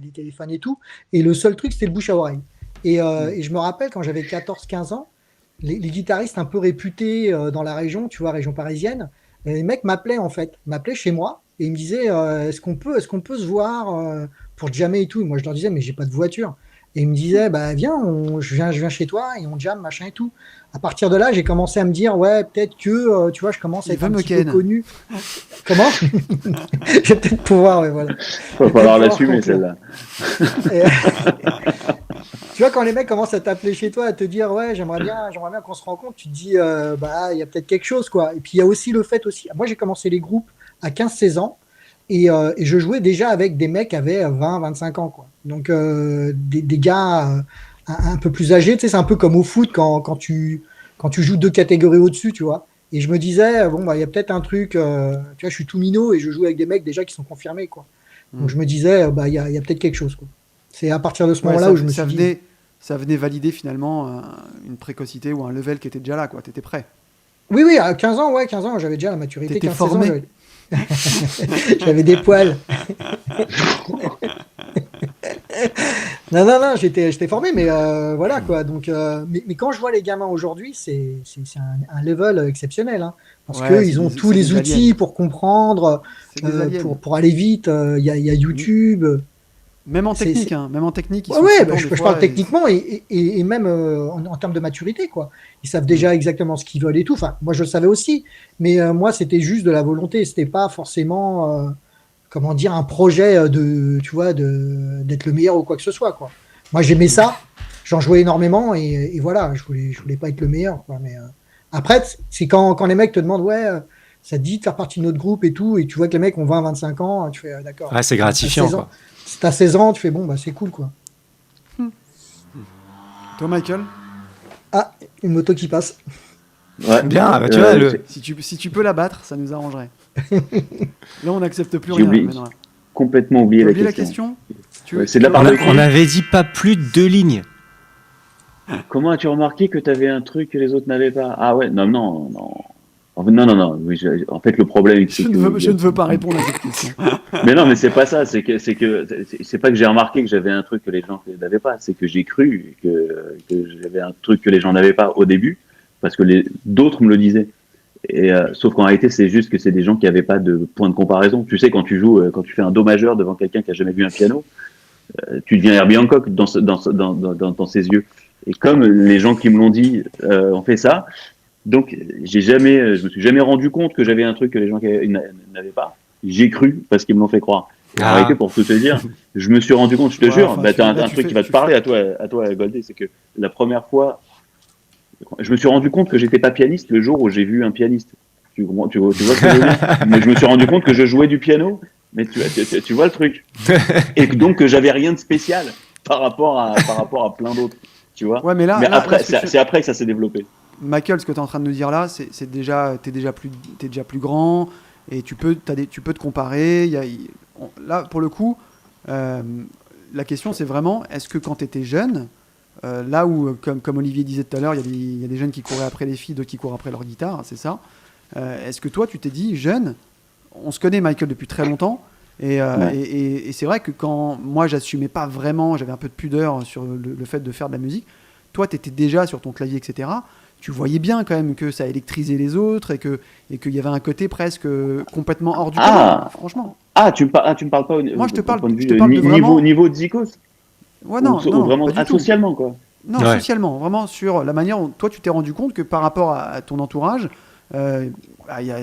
les téléphones et tout. Et le seul truc, c'était le bouche à oreille. Et je me rappelle quand j'avais 14 15 ans, les guitaristes un peu réputés dans la région, tu vois, région parisienne, les mecs m'appelaient en fait, m'appelaient chez moi et ils me disaient est-ce qu'on peut se voir pour jammer et tout. Et moi, je leur disais mais j'ai pas de voiture. Et ils me disaient bah viens, je viens chez toi et on jam machin et tout. À partir de là, j'ai commencé à me dire ouais peut-être que tu vois, je commence à Il être veut un me petit peu ken. connu. Comment? Je vais peut-être pouvoir, ouais, voilà. Va Je vais falloir peut-être l'assumer, conclure. celle-là. Et- Tu vois, quand les mecs commencent à t'appeler chez toi, à te dire, ouais, j'aimerais bien qu'on se rencontre, tu te dis, bah, il y a peut-être quelque chose, quoi. Et puis, il y a aussi le fait aussi, moi, j'ai commencé les groupes à 15 16 ans et je jouais déjà avec des mecs qui avaient 20 25 ans, quoi. Donc, des gars un peu plus âgés, tu sais, c'est un peu comme au foot quand tu joues 2 catégories au-dessus, tu vois. Et je me disais, bon, bah, il y a peut-être un truc, tu vois, je suis tout minot et je joue avec des mecs déjà qui sont confirmés, quoi. Donc, je me disais, bah, il y a peut-être quelque chose, quoi. C'est à partir de ce Ouais, moment-là où je me suis dit. ça venait valider finalement une précocité ou un level qui était déjà là, quoi. T'étais prêt. Oui, oui, à 15 ans, ouais, 15 ans, j'avais déjà la maturité. T'étais 15 16 ans, formé. j'avais des poils. Non, non, non, j'étais formé, mais voilà, quoi. Donc, mais quand je vois les gamins aujourd'hui, c'est un level exceptionnel, hein, parce Ouais, qu'ils ont tous c'est les des outils aliens. pour comprendre, C'est des aliens. pour aller vite. Il y a YouTube. Même en C'est- technique, c'est- hein. Même en technique, ils Ouais, sont ouais, flippants bah, des je fois, parle techniquement et même en termes de maturité, quoi. Ils savent déjà exactement ce qu'ils veulent et tout. Enfin, moi, je le savais aussi, mais moi, c'était juste de la volonté. C'était pas forcément, comment dire, un projet tu vois, d'être le meilleur ou quoi que ce soit, quoi. Moi, j'aimais ça, j'en jouais énormément et voilà, je voulais pas être le meilleur, quoi. Mais après, c'est quand les mecs te demandent, ouais, ça te dit de faire partie de notre groupe et tout, et tu vois que les mecs ont 20 25 ans, tu fais, d'accord. Ouais, c'est T'as gratifiant, 16 ans. quoi. Si t'as 16 ans, tu fais, bon, bah, c'est cool, quoi. Toi, Michael, Ah, une moto qui passe. Ouais. Bien, bah, tu vois, si tu peux la battre, ça nous arrangerait. Là, on n'accepte plus J'ai rien. oublié. maintenant. Complètement oublié T'as la oublié la question. question Ouais, c'est de la tu part veux de la- qui? on avait dit pas plus de 2 lignes. Comment as-tu remarqué que tu avais un truc que les autres n'avaient pas? Ah ouais, non, non, non. En fait, non, non, non. Oui, en fait, le problème, c'est Je que. ne veux pas répondre à cette question. Mais non, mais c'est pas ça. C'est pas que j'ai remarqué que j'avais un truc que les gens n'avaient pas. C'est que j'ai cru que j'avais un truc que les gens n'avaient pas au début, parce que d'autres me le disaient. Et sauf qu'en réalité, c'est juste que c'est des gens qui n'avaient pas de point de comparaison. Tu sais, quand tu joues, quand tu fais un do majeur devant quelqu'un qui a jamais vu un piano, tu deviens Herbie Hancock dans ses yeux. Et comme les gens qui me l'ont dit ont fait ça, donc je me suis jamais rendu compte que j'avais un truc que les gens n'avaient pas. J'ai cru parce qu'ils me l'ont fait croire. Et en Ah. réalité, pour tout te dire, je me suis rendu compte, je te Ouais, jure, enfin, bah, t'as là, un tu truc fais- qui va te tu parler à toi, Goldé, c'est que la première fois, je me suis rendu compte que j'étais pas pianiste le jour où j'ai vu un pianiste. Tu vois ce que je veux dire? Mais je me suis rendu compte que je jouais du piano Mais tu vois le truc. Et donc, j'avais rien de spécial par rapport à plein d'autres, tu vois. Ouais, mais là, après, ce que tu- c'est après que ça s'est développé. Michael, ce que tu es en train de nous dire là, c'est déjà, t'es déjà plus grand et tu peux te comparer. Là, pour le coup, euh, la question c'est vraiment, est-ce que quand tu étais jeune, là où, comme Olivier disait tout à l'heure, il y a des jeunes qui couraient après les filles, d'autres qui courent après leur guitare, c'est ça. Est-ce que toi, tu t'es dit, jeune, on se connaît Michael depuis très longtemps, Ouais. et c'est vrai que quand moi, j'assumais pas vraiment, j'avais un peu de pudeur sur le fait de faire de la musique, toi, tu étais déjà sur ton clavier, etc. Tu voyais bien quand même que ça électrisait les autres et qu'il y avait un côté presque complètement hors du commun, Ah, franchement. tu me parles pas Moi, je te d'un parle, point de je vue te parle de vraiment. niveau de Zikos Ouais, non, non, ou non, vraiment pas du tout. socialement, quoi. Non, Ouais. socialement, vraiment sur la manière dont toi tu t'es rendu compte que par rapport à ton entourage,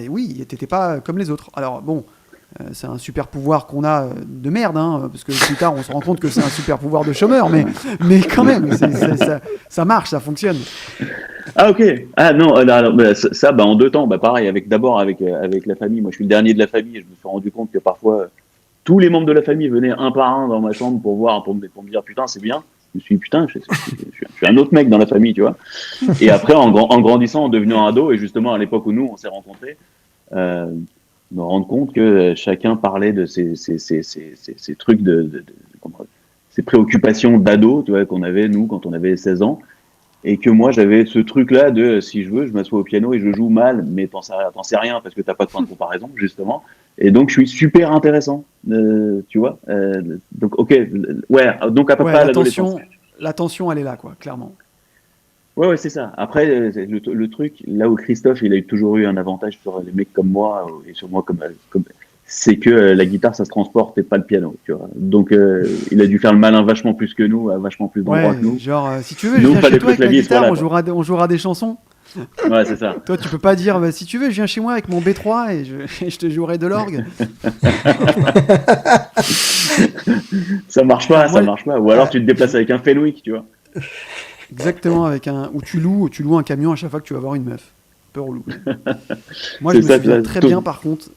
oui, t'étais pas comme les autres. Alors bon, c'est un super pouvoir qu'on a de merde, hein, parce que plus tard on se rend compte que c'est un super pouvoir de chômeur, mais quand même, ça marche, ça fonctionne. Ah, ok. Ah non, bah, ça, bah, en deux temps, bah pareil, d'abord avec la famille. Moi, je suis le dernier de la famille et je me suis rendu compte que parfois tous les membres de la famille venaient un par un dans ma chambre pour me dire putain, c'est bien. Je me suis dit putain, je suis un autre mec dans la famille, tu vois. Et après, en grandissant, en devenant ado, et justement à l'époque où nous on s'est rencontrés, euh, me rendre compte que chacun parlait de ses trucs comment- ses préoccupations d'ado, tu vois, qu'on avait nous quand on avait 16 ans. Et que moi, j'avais ce truc-là de, si je veux, je m'assois au piano et je joue mal, mais t'en sais rien parce que t'as pas de point de comparaison, justement. Et donc, je suis super intéressant, tu vois. Donc, ok, ouais, donc à peu Ouais, près à l'adolescence. l'attention, elle est là, quoi, clairement. Ouais, c'est ça. Après, le truc, là où Christophe, il a toujours eu un avantage sur les mecs comme moi et sur moi comme c'est que la guitare, ça se transporte et pas le piano, tu vois. Donc, il a dû faire le malin vachement plus que nous, à vachement plus d'endroits Ouais, que nous. genre, si tu veux, je Nous, viens chez fallait que toi le avec ma clavier soit guitare, là, on quoi. on jouera des chansons. Ouais, c'est ça. Toi, tu peux pas dire, bah, si tu veux, je viens chez moi avec mon B3 et et je te jouerai de l'orgue. Ça marche Alors, pas, ça marche pas. Ou alors tu te déplaces avec un Fenwick, tu vois. exactement, où tu loues un camion à chaque fois que tu vas voir une meuf. Peu relou. Moi, je C'est me ça, souviens ça, très tout- bien, par contre,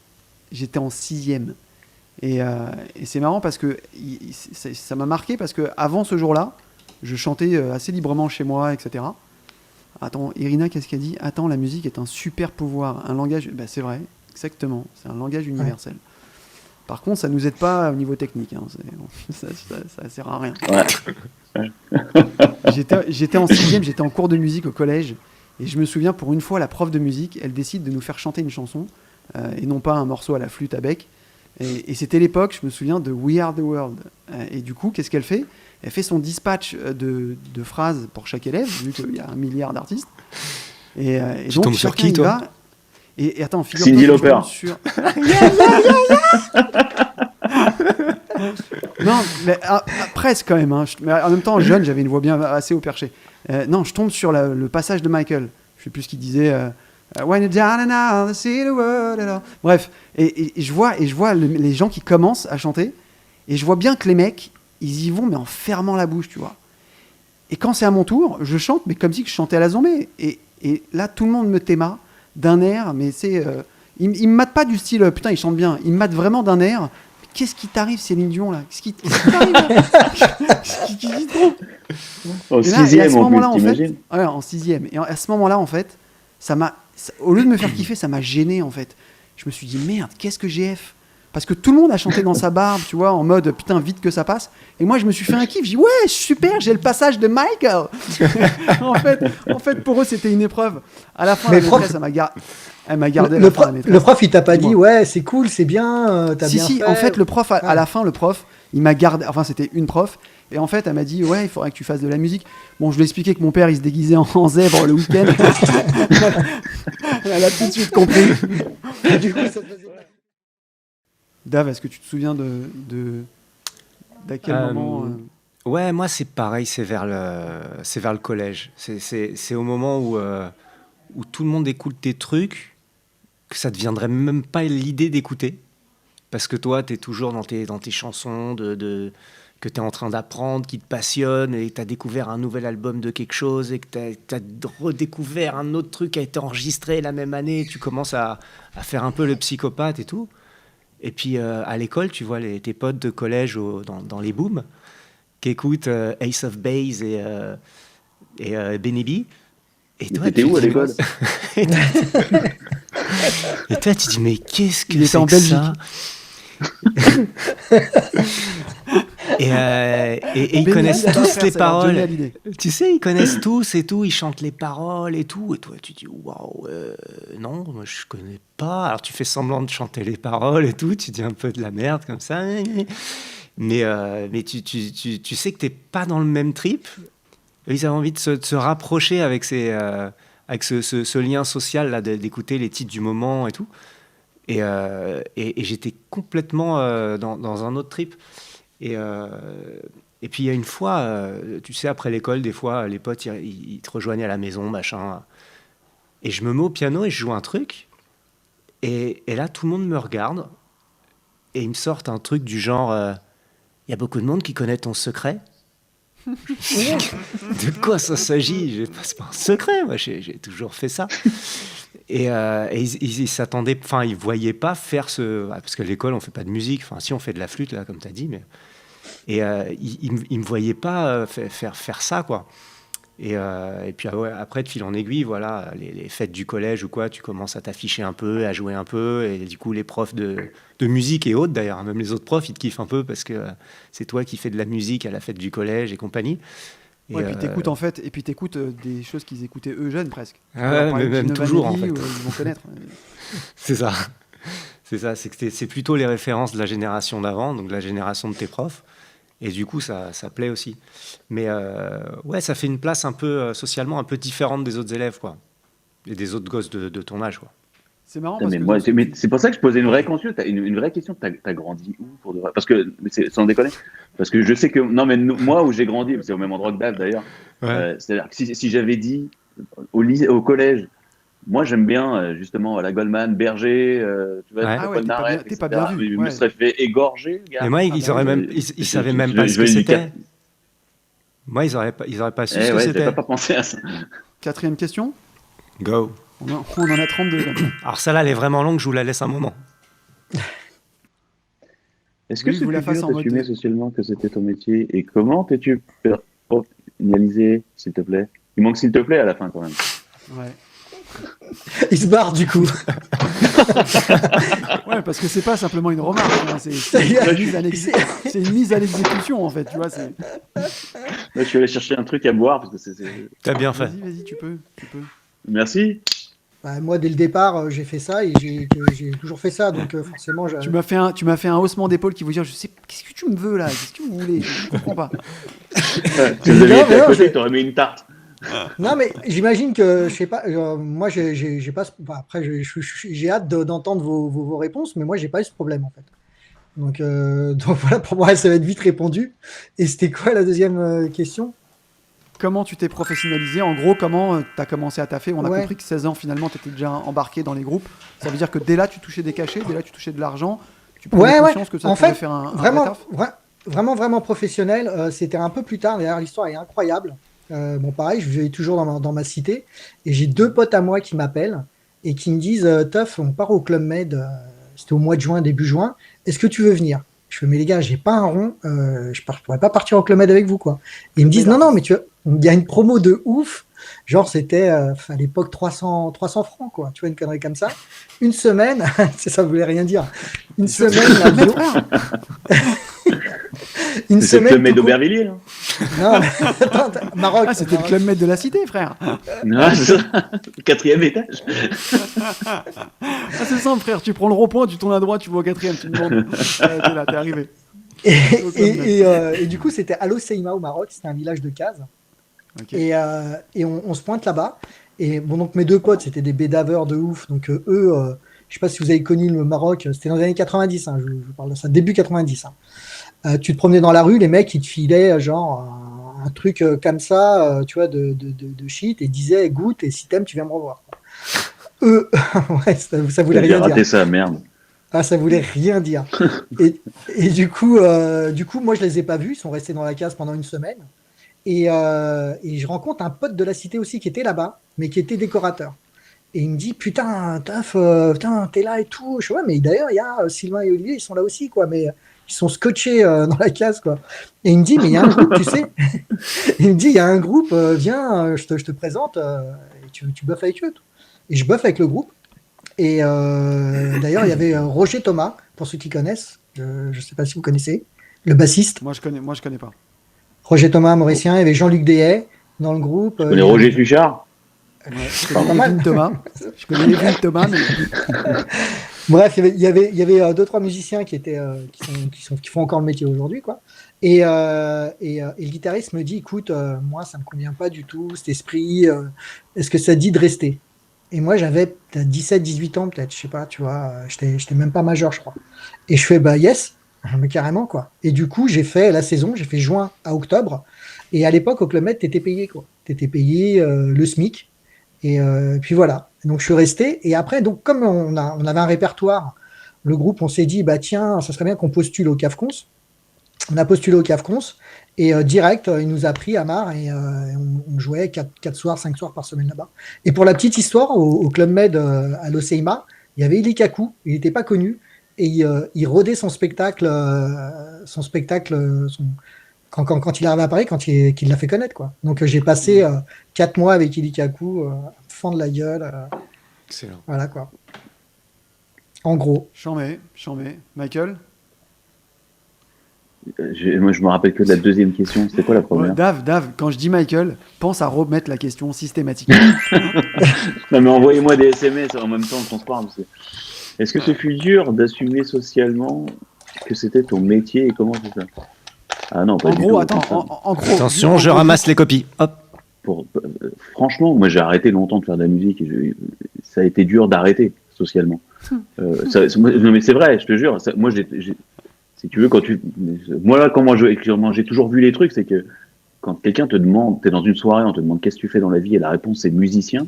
j'étais en sixième. Et c'est marrant parce que ça m'a marqué parce que avant ce jour-là, je chantais assez librement chez moi, etc. Attends, Irina, qu'est-ce qu'elle dit? Attends, la musique est un super pouvoir, un langage. Bah, c'est vrai, exactement, c'est un langage universel. Par contre, ça nous aide pas au niveau technique, hein, ça sert à rien. Ouais. J'étais en sixième, j'étais en cours de musique au collège, et je me souviens, pour une fois, la prof de musique, elle décide de nous faire chanter une chanson, et non pas un morceau à la flûte à bec. Et c'était l'époque, je me souviens, de We Are the World. Et du coup, qu'est-ce qu'elle fait? Elle fait son dispatch de phrases pour chaque élève, vu qu'il y a 1 milliard d'artistes. Et Tu donc, tombes sur chacun qui, y toi? va. Et attends, figure-toi Cyndi que je Lauper. tombe sur... Non, mais presque quand même. Hein. Mais en même temps, jeune, j'avais une voix bien assez au perché. Non, je tombe sur le passage de Michael. Je sais plus ce qu'il disait. When you're down and out, see the world and all. Bref, et je vois les gens qui commencent à chanter, et je vois bien que les mecs, ils y vont, mais en fermant la bouche, tu vois. Et quand c'est à mon tour, je chante, mais comme si je chantais à la zombie. Et là, tout le monde me téma d'un air, mais c'est... il me mate pas du style, putain, il chante bien. Il me mate vraiment d'un air. Qu'est-ce qui t'arrive, Céline Dion, là? Qu'est-ce qui t'arrive, là? Qu'est-ce qui t'arrive? Au Et là, et à sixième ce en plus, moment-là, en fait, t'imagines? ouais, en sixième. Et à ce moment-là, en fait, au lieu de me faire kiffer, ça m'a gêné, en fait. Je me suis dit, merde, qu'est-ce que j'ai F? Parce que tout le monde a chanté dans sa barbe, tu vois, en mode, putain, vite que ça passe. Et moi, je me suis fait un kiff. J'ai dit, ouais, super, j'ai le passage de Michael. en fait, pour eux, c'était une épreuve. À la fin, Mais la prof, maîtresse, elle m'a gardé à Le, la fin, la maîtresse. le prof, il t'a pas dit, Dis-moi. ouais, c'est cool, c'est bien, t'as Si, bien si, fait. en fait, le prof, à Ah. la fin, le prof, il m'a gardé, enfin, c'était une prof, et en fait, elle m'a dit, ouais, il faudrait que tu fasses de la musique. Bon, je lui ai expliqué que mon père, il se déguisait en zèbre le week-end. Elle a tout de suite compris. Du coup, ça te faisait- Dave, est-ce que tu te souviens d'à quel moment Ouais, moi c'est pareil, c'est vers le collège. C'est au moment où tout le monde écoute tes trucs, que ça ne deviendrait même pas l'idée d'écouter. Parce que toi, tu es toujours dans tes chansons que tu es en train d'apprendre, qui te passionnent, et tu as découvert un nouvel album de quelque chose, et que tu as redécouvert un autre truc qui a été enregistré la même année, et tu commences à faire un peu le psychopathe et tout. Et puis à l'école, tu vois tes potes de collège dans les booms qui écoutent Ace of Base et Benny B. Et toi, T'étais tu où à dis, l'école? Et toi, tu dis, mais qu'est-ce que Il était c'est en que Belgique. ça? Et ils Benny connaissent Hill, tous frère, les c'est leur Johnny paroles. Hallyday. Tu sais, ils connaissent tous et tout, ils chantent les paroles et tout. Et toi, tu dis, waouh, non, moi je connais pas. Alors tu fais semblant de chanter les paroles et tout, tu dis un peu de la merde comme ça. Mais tu sais que t'es pas dans le même trip. Eux, ils avaient envie de se rapprocher avec avec ce lien social là, d'écouter les titres du moment et tout. Et j'étais complètement dans un autre trip. Et puis il y a une fois, tu sais, après l'école, des fois, les potes, ils te rejoignent à la maison, machin. Et je me mets au piano et je joue un truc. Et là, tout le monde me regarde. Et ils me sortent un truc du genre, il y a beaucoup de monde qui connaît ton secret. De quoi ça s'agit? C'est pas un secret, moi, j'ai toujours fait ça. Et ils s'attendaient, enfin, ils voyaient pas faire parce qu'à l'école, on fait pas de musique. Enfin, si, on fait de la flûte, là, comme tu as dit, mais. Et ils me voyaient pas faire ça, quoi. Et puis après, de fil en aiguille, voilà, les fêtes du collège ou quoi, tu commences à t'afficher un peu, à jouer un peu. Et du coup, les profs de musique et autres, d'ailleurs, même les autres profs, ils te kiffent un peu parce que c'est toi qui fais de la musique à la fête du collège et compagnie. Ouais, et puis t'écoutes en fait, et puis t'écoutes des choses qu'ils écoutaient eux jeunes presque. Ah ouais, mais même toujours, en fait. Ils vont connaître. C'est ça. C'est ça, c'est plutôt les références de la génération d'avant, donc de la génération de tes profs. Et du coup, ça plaît aussi. Mais ouais, ça fait une place un peu socialement un peu différente des autres élèves, quoi. Et des autres gosses de ton âge, quoi. C'est marrant Putain, parce mais que moi, c'est pour ça que je posais une vraie question. Une vraie question. T'as grandi où pour de vrai? Parce que, sans déconner, parce que je sais que. Non, mais moi, où j'ai grandi, c'est au même endroit que Dave d'ailleurs. Ouais. C'est-à-dire que si j'avais dit au collège, moi j'aime bien justement la Goldman, Berger, tu vois, Ouais. Ah ouais, Polnareff, t'es pas bien etc. vu, Je ouais. me serais fait égorger, le gars. Mais moi, ils auraient même, ils savaient même pas ce que c'était. Moi, ils auraient pas su ce que ouais, c'était. j'avais pas pensé à ça. Quatrième question. Go. On en a 32 comme ça. Alors celle-là, elle est vraiment longue, je vous la laisse un moment. Est-ce que Oui, je c'est vous la plus fasse dur en mode d'assumer socialement que c'était ton métier? Et comment t'es-tu personnalisé, s'il te plaît? Il manque s'il te plaît à la fin quand même. Ouais. Il se barre du coup. Ouais, parce que c'est pas simplement une remarque, hein, c'est une mise à l'exécution en fait, tu vois. Là, je suis allé chercher un truc à boire parce que c'est. T'as bien fait. Vas-y, tu peux. Merci. Bah, moi, dès le départ, j'ai fait ça et j'ai toujours fait ça. Donc, forcément, Tu m'as fait un haussement d'épaule qui vous dire, je sais, qu'est-ce que tu me veux là? Qu'est-ce que vous voulez? Je comprends pas. Tu nous avais Non, été mais à non, côté, t'aurais mis une tarte. Non, mais j'imagine que, je sais pas, moi, j'ai pas, enfin, après, j'ai hâte d'entendre vos réponses, mais moi, j'ai pas eu ce problème, en fait. Donc voilà, pour moi, ça va être vite répondu. Et c'était quoi la deuxième question? Comment tu t'es professionnalisé? En gros, comment tu as commencé à taffer? On a Ouais. compris que 16 ans, finalement, tu étais déjà embarqué dans les groupes. Ça veut dire que dès là, tu touchais des cachets, dès là, tu touchais de l'argent. Tu prenais conscience que ça En pouvait fait, faire un vraiment, vrai taf. vraiment professionnel. C'était un peu plus tard. D'ailleurs, l'histoire est incroyable. Bon, pareil, je vais toujours dans ma cité et j'ai deux potes à moi qui m'appellent et qui me disent Teuf, on part au Club Med. C'était au mois de juin, début juin. Est-ce que tu veux venir? Je fais mais les gars, j'ai pas un rond. Je pourrais pas partir au Club Med avec vous, quoi. Et ils me disent non, mais tu vois, il y a une promo de ouf. Genre, c'était à l'époque 300 francs, quoi. Tu vois, une connerie comme ça. Une semaine, ça voulait rien dire. Une semaine, l'avion. Une C'est le semaine. Club Med d'Aubervilliers, là. Non, mais attends, Maroc. Ah, c'était le Club Med de la cité, frère. Non, c'est ça. 4e étage. Ah, c'est simple, frère. Tu prends le rond-point, tu tournes à droite, tu vas au 4e, tu demandes. T'es là, t'es arrivé. Et du coup, c'était à l'Océima au Maroc. C'était un village de Caz. Okay. Et on se pointe là-bas. Et bon, donc mes deux potes, c'était des bédaveurs de ouf. Donc eux, je sais pas si vous avez connu le Maroc. C'était dans les années 90. Hein, je parle de ça, début 90. Hein. Tu te promenais dans la rue, les mecs, ils te filaient genre un truc comme ça, tu vois, de shit, et disaient goûte, et si t'aimes, tu viens me revoir. Eux, ouais, ça voulait rien raté dire. ça, merde. Ah, ça voulait rien dire. Et du coup, moi, je les ai pas vus. Ils sont restés dans la case pendant une semaine. Et je rencontre un pote de la cité aussi qui était là-bas, mais qui était décorateur. Et il me dit, putain, Taf, putain, t'es là et tout. Je fais, ouais, mais d'ailleurs, il y a Sylvain et Olivier, ils sont là aussi, quoi. Mais ils sont scotchés dans la case, quoi. Et il me dit, mais il y a un groupe, tu sais. Il me dit, il y a un groupe, viens, je te présente, et tu buffes avec eux. Et je buffe avec le groupe. Et d'ailleurs, il y avait Roger Thomas, pour ceux qui connaissent. Je ne sais pas si vous connaissez. Le bassiste. Moi, je connais pas. Roger Thomas, mauricien. Il y avait Jean-Luc Dehaye dans le groupe. Je connais Roger Fluchard. Ouais, je connais Evelyne Thomas. Je connais Evelyne Thomas, mais... Bref, il y avait deux, trois musiciens qui font encore le métier aujourd'hui, quoi. Et le guitariste me dit, écoute, moi, ça me convient pas du tout, cet esprit. Est-ce que ça te dit de rester? Et moi, j'avais peut-être 17, 18 ans, peut-être, je sais pas, tu vois. J'étais même pas majeur, je crois. Et je fais, bah yes, mais carrément, quoi. Et du coup, j'ai fait la saison, j'ai fait juin à octobre. Et à l'époque, au Club Med, t'étais payé, quoi. T'étais payé le SMIC. Et puis voilà. Donc, je suis resté. Et après, donc, comme on avait un répertoire, le groupe, on s'est dit, bah tiens, ça serait bien qu'on postule au CAFCONS. On a postulé au CAFCONS. Et direct, il nous a pris à Mar et on jouait 4 soirs, 5 soirs par semaine là-bas. Et pour la petite histoire, au Club Med à l'Oseima, il y avait Ili Kaku, il n'était pas connu, et il rodait son spectacle, quand il arrivait à Paris, qu'il l'a fait connaître, quoi. Donc j'ai passé 4 mois avec Ili Kaku, fendre la gueule. Excellent. Voilà, quoi. En gros. Chambé. Michael? Moi, je me rappelle que de la deuxième question. C'était quoi la première? Dave, quand je dis Michael, pense à remettre la question systématiquement. Non, mais envoyez-moi des SMS en même temps qu'on se parle. Est-ce que ce fut dur d'assumer socialement que c'était ton métier et comment c'est ça? Ah non, pas En du gros, tout. attends, en gros. Attention, je ramasse les copies. Hop. Franchement, moi j'ai arrêté longtemps de faire de la musique et ça a été dur d'arrêter socialement. Non mais c'est vrai, je te jure. Moi, si tu veux, comment j'ai toujours vu les trucs, c'est que quand quelqu'un te demande, t'es dans une soirée, on te demande qu'est-ce que tu fais dans la vie et la réponse c'est musicien,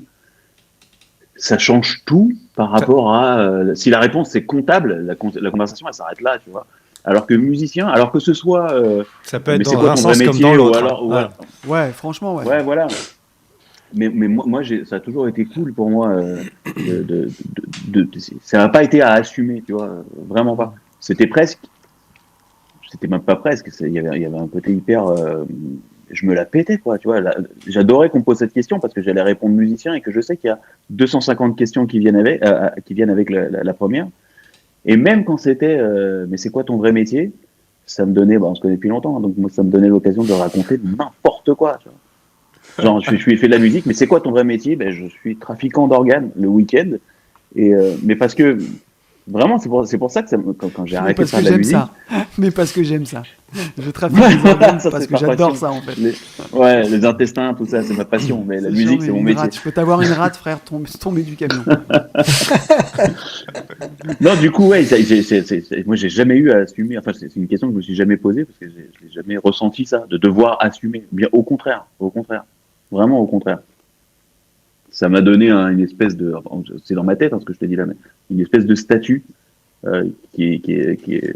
ça change tout par rapport à si la réponse c'est comptable, la conversation elle s'arrête là, tu vois. Alors que musicien, alors que ce soit ça peut être mais c'est dans quoi un ton sens vrai comme métier, dans l'autre. Ouais, franchement, ouais. Ouais, voilà. Mais moi ça a toujours été cool pour moi. Ça n'a pas été à assumer, tu vois, vraiment pas. C'était même pas presque. Il y avait un côté hyper. Je me la pétais, quoi, tu vois. J'adorais qu'on me pose cette question parce que j'allais répondre musicien et que je sais qu'il y a 250 questions qui viennent avec la première. Et même quand c'était mais c'est quoi ton vrai métier, ça me donnait, on se connaît depuis longtemps, hein, donc moi ça me donnait l'occasion de raconter n'importe quoi, tu vois. Genre je fais de la musique, mais c'est quoi ton vrai métier? Je suis trafiquant d'organes le week-end, et mais parce que vraiment c'est pour ça que quand j'ai arrêté de faire de la musique, mais parce que j'aime ça. Je trafique des organes parce que j'adore ça en fait. Les intestins, tout ça, c'est ma passion, mais la musique c'est mon métier. Je peux t'avoir une rate, frère, tomber du camion. Non, du coup, ouais, moi j'ai jamais eu à assumer. Enfin, c'est une question que je me suis jamais posée parce que je n'ai jamais ressenti ça, de devoir assumer. Bien, au contraire, vraiment au contraire. Ça m'a donné une espèce de, c'est dans ma tête ce que je te dis là, mais une espèce de statut qui est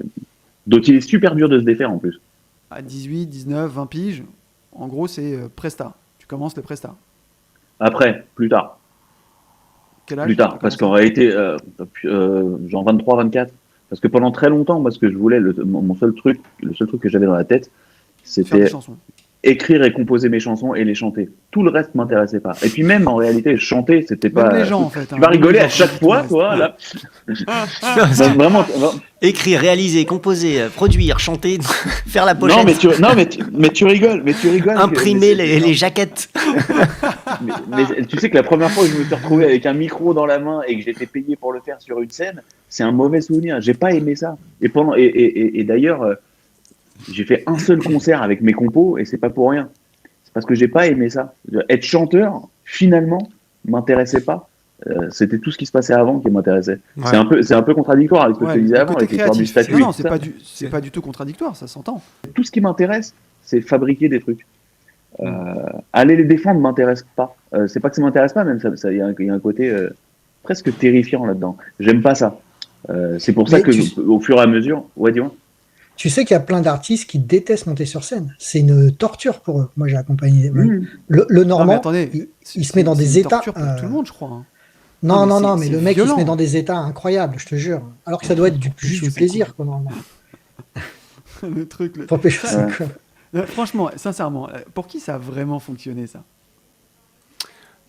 dont il est super dur de se défaire en plus. À 18, 19, 20 piges, en gros, c'est Presta. Tu commences le Presta. Après, plus tard. Quel âge? Plus tard, parce qu'en réalité, genre 23, 24. Parce que pendant très longtemps, moi, ce que je voulais, le seul truc que j'avais dans la tête, c'était écrire et composer mes chansons et les chanter. Tout le reste m'intéressait pas. Et puis même, en réalité, chanter, c'était même pas... les gens, en fait. Tu vas rigoler à chaque fois, toi, là. Vraiment... Écrire, réaliser, composer, produire, chanter, faire la pochette. Non, mais tu rigoles. Imprimer les jaquettes. mais tu sais que la première fois que je me suis retrouvé avec un micro dans la main et que j'étais payé pour le faire sur une scène, c'est un mauvais souvenir. J'ai pas aimé ça. Et d'ailleurs, j'ai fait un seul concert avec mes compos et c'est pas pour rien. C'est parce que j'ai pas aimé ça. Être chanteur, finalement, m'intéressait pas. C'était tout ce qui se passait avant qui m'intéressait. Ouais. C'est un peu contradictoire avec ce que je te disais avant, avec l'histoire du statut. Non, c'est pas du tout contradictoire, ça s'entend. Tout ce qui m'intéresse, c'est fabriquer des trucs. Aller les défendre m'intéresse pas. C'est pas que ça m'intéresse pas, même il y a un côté presque terrifiant là-dedans. J'aime pas ça. C'est pour ça que au fur et à mesure, ouais, dis-moi. Tu sais qu'il y a plein d'artistes qui détestent monter sur scène. C'est une torture pour eux. Moi, j'ai accompagné. Le Normand, il se met dans des états. C'est une torture pour tout le monde, je crois. Non, mais Non, c'est- mais le c'est mec il se violent. met dans des états incroyables, je te jure. Alors que ça doit être juste du c'est plaisir, quoi, normalement. le truc. Faut pécho, c'est Ouais. quoi. Franchement, sincèrement, pour qui ça a vraiment fonctionné ça?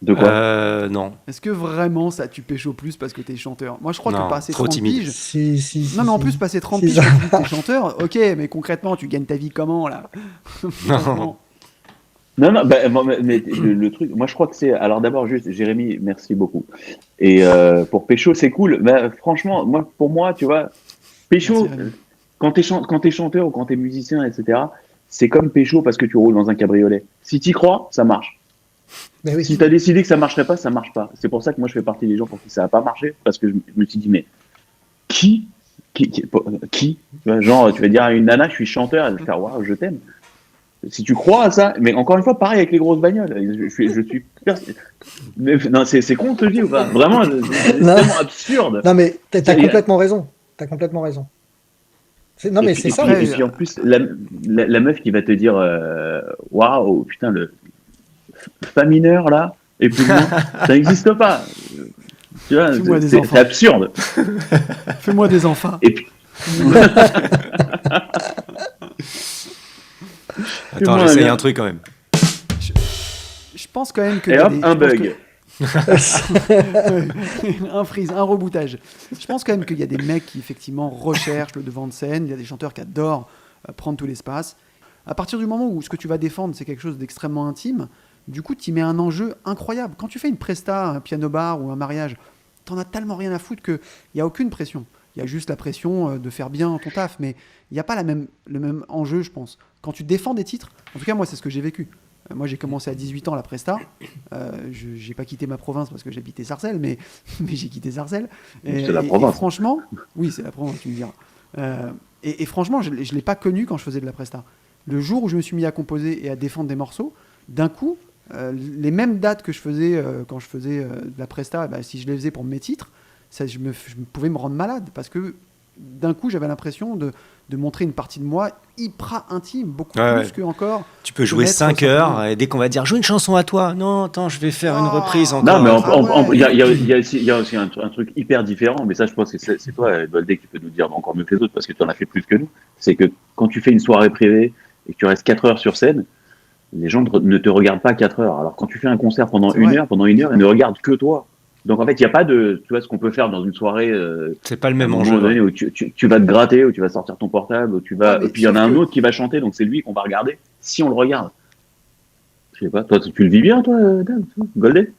De quoi Non. Est-ce que vraiment ça tu pécho plus parce que t'es chanteur? Moi je crois Non, que passer trop 30 timide. piges. Si, Non mais en si. plus passer 30 C'est piges ça. quand tu dis que t'es chanteur, ok, mais concrètement tu gagnes ta vie comment là? Franchement. Non, bah, mais le truc, moi je crois que c'est. Alors d'abord, juste, Jérémy, merci beaucoup. Et pour Pécho, c'est cool. Bah, franchement, pour moi, tu vois, Pécho, Merci, Rémi. quand t'es chanteur ou quand t'es musicien, etc., c'est comme Pécho parce que tu roules dans un cabriolet. Si t'y crois, ça marche. Mais oui, Si t'as décidé que ça marcherait pas, ça marche pas. C'est pour ça que moi je fais partie des gens pour qui ça a pas marché, parce que je me suis dit, mais qui Tu vois, genre, tu vas dire à une nana, je suis chanteur, elle va faire, waouh, je t'aime. Si tu crois à ça, mais encore une fois, pareil avec les grosses bagnoles. Mais, non, c'est con, je te dis ou pas? Vraiment, c'est Non. tellement absurde. Non, mais t'as Ça y est. complètement raison. T'as complètement raison. Non, Et mais puis- c'est et ça. puis- mais- Et puis en plus, la meuf qui va te dire, waouh, putain, le fa mineur là, et plus loin, ça n'existe pas. Tu vois, Fais-moi des c'est enfants. c'est absurde. Fais-moi des enfants. Et puis, Attends, Fais-moi j'essaye un- un truc quand même. Je pense quand même que et y a hop, des- un je pense bug. un freeze, un rebootage. Je pense quand même qu'il y a des mecs qui effectivement recherchent le devant de scène, il y a des chanteurs qui adorent prendre tout l'espace. À partir du moment où ce que tu vas défendre c'est quelque chose d'extrêmement intime, du coup tu y mets un enjeu incroyable. Quand tu fais une presta, un piano bar ou un mariage, t'en as tellement rien à foutre qu'il n'y a aucune pression. Il y a juste la pression de faire bien ton taf, mais il n'y a pas le même enjeu, je pense. Quand tu défends des titres, en tout cas moi c'est ce que j'ai vécu. Moi j'ai commencé à 18 ans la presta, je n'ai pas quitté ma province parce que j'habitais Sarcelles, mais j'ai quitté Sarcelles. C'est la province. Et franchement, oui c'est la province, tu me diras. Et franchement je ne l'ai pas connu quand je faisais de la presta. Le jour où je me suis mis à composer et à défendre des morceaux, d'un coup, les mêmes dates que je faisais quand je faisais de la presta, bah, si je les faisais pour mes titres, ça, je pouvais me rendre malade parce que d'un coup j'avais l'impression de montrer une partie de moi hyper intime, beaucoup Ouais, plus ouais. que encore. Tu peux jouer mettre 5 simplement- heures et dès qu'on va dire joue une chanson à toi, non, attends, je vais faire une Oh. reprise encore. Non, mais Ah ouais. il y a aussi un truc hyper différent, mais ça, je pense que c'est toi, Boldé, qui peut nous dire encore mieux que les autres, parce que tu en as fait plus que nous. C'est que quand tu fais une soirée privée et que tu restes 4 heures sur scène, les gens ne te regardent pas 4 heures. Alors quand tu fais un concert pendant C'est une vrai. heure, ils ne regardent que toi. Donc en fait, il n'y a pas de, tu vois, ce qu'on peut faire dans une soirée, C'est pas le à un même moment enjeu. donné où tu vas te gratter, où tu vas sortir ton portable, où tu vas, Ah, mais et puis il y en a sauf un que- autre qui va chanter, donc c'est lui qu'on va regarder, si on le regarde. Je sais pas, toi, tu le vis bien, toi, Dan, Goldé?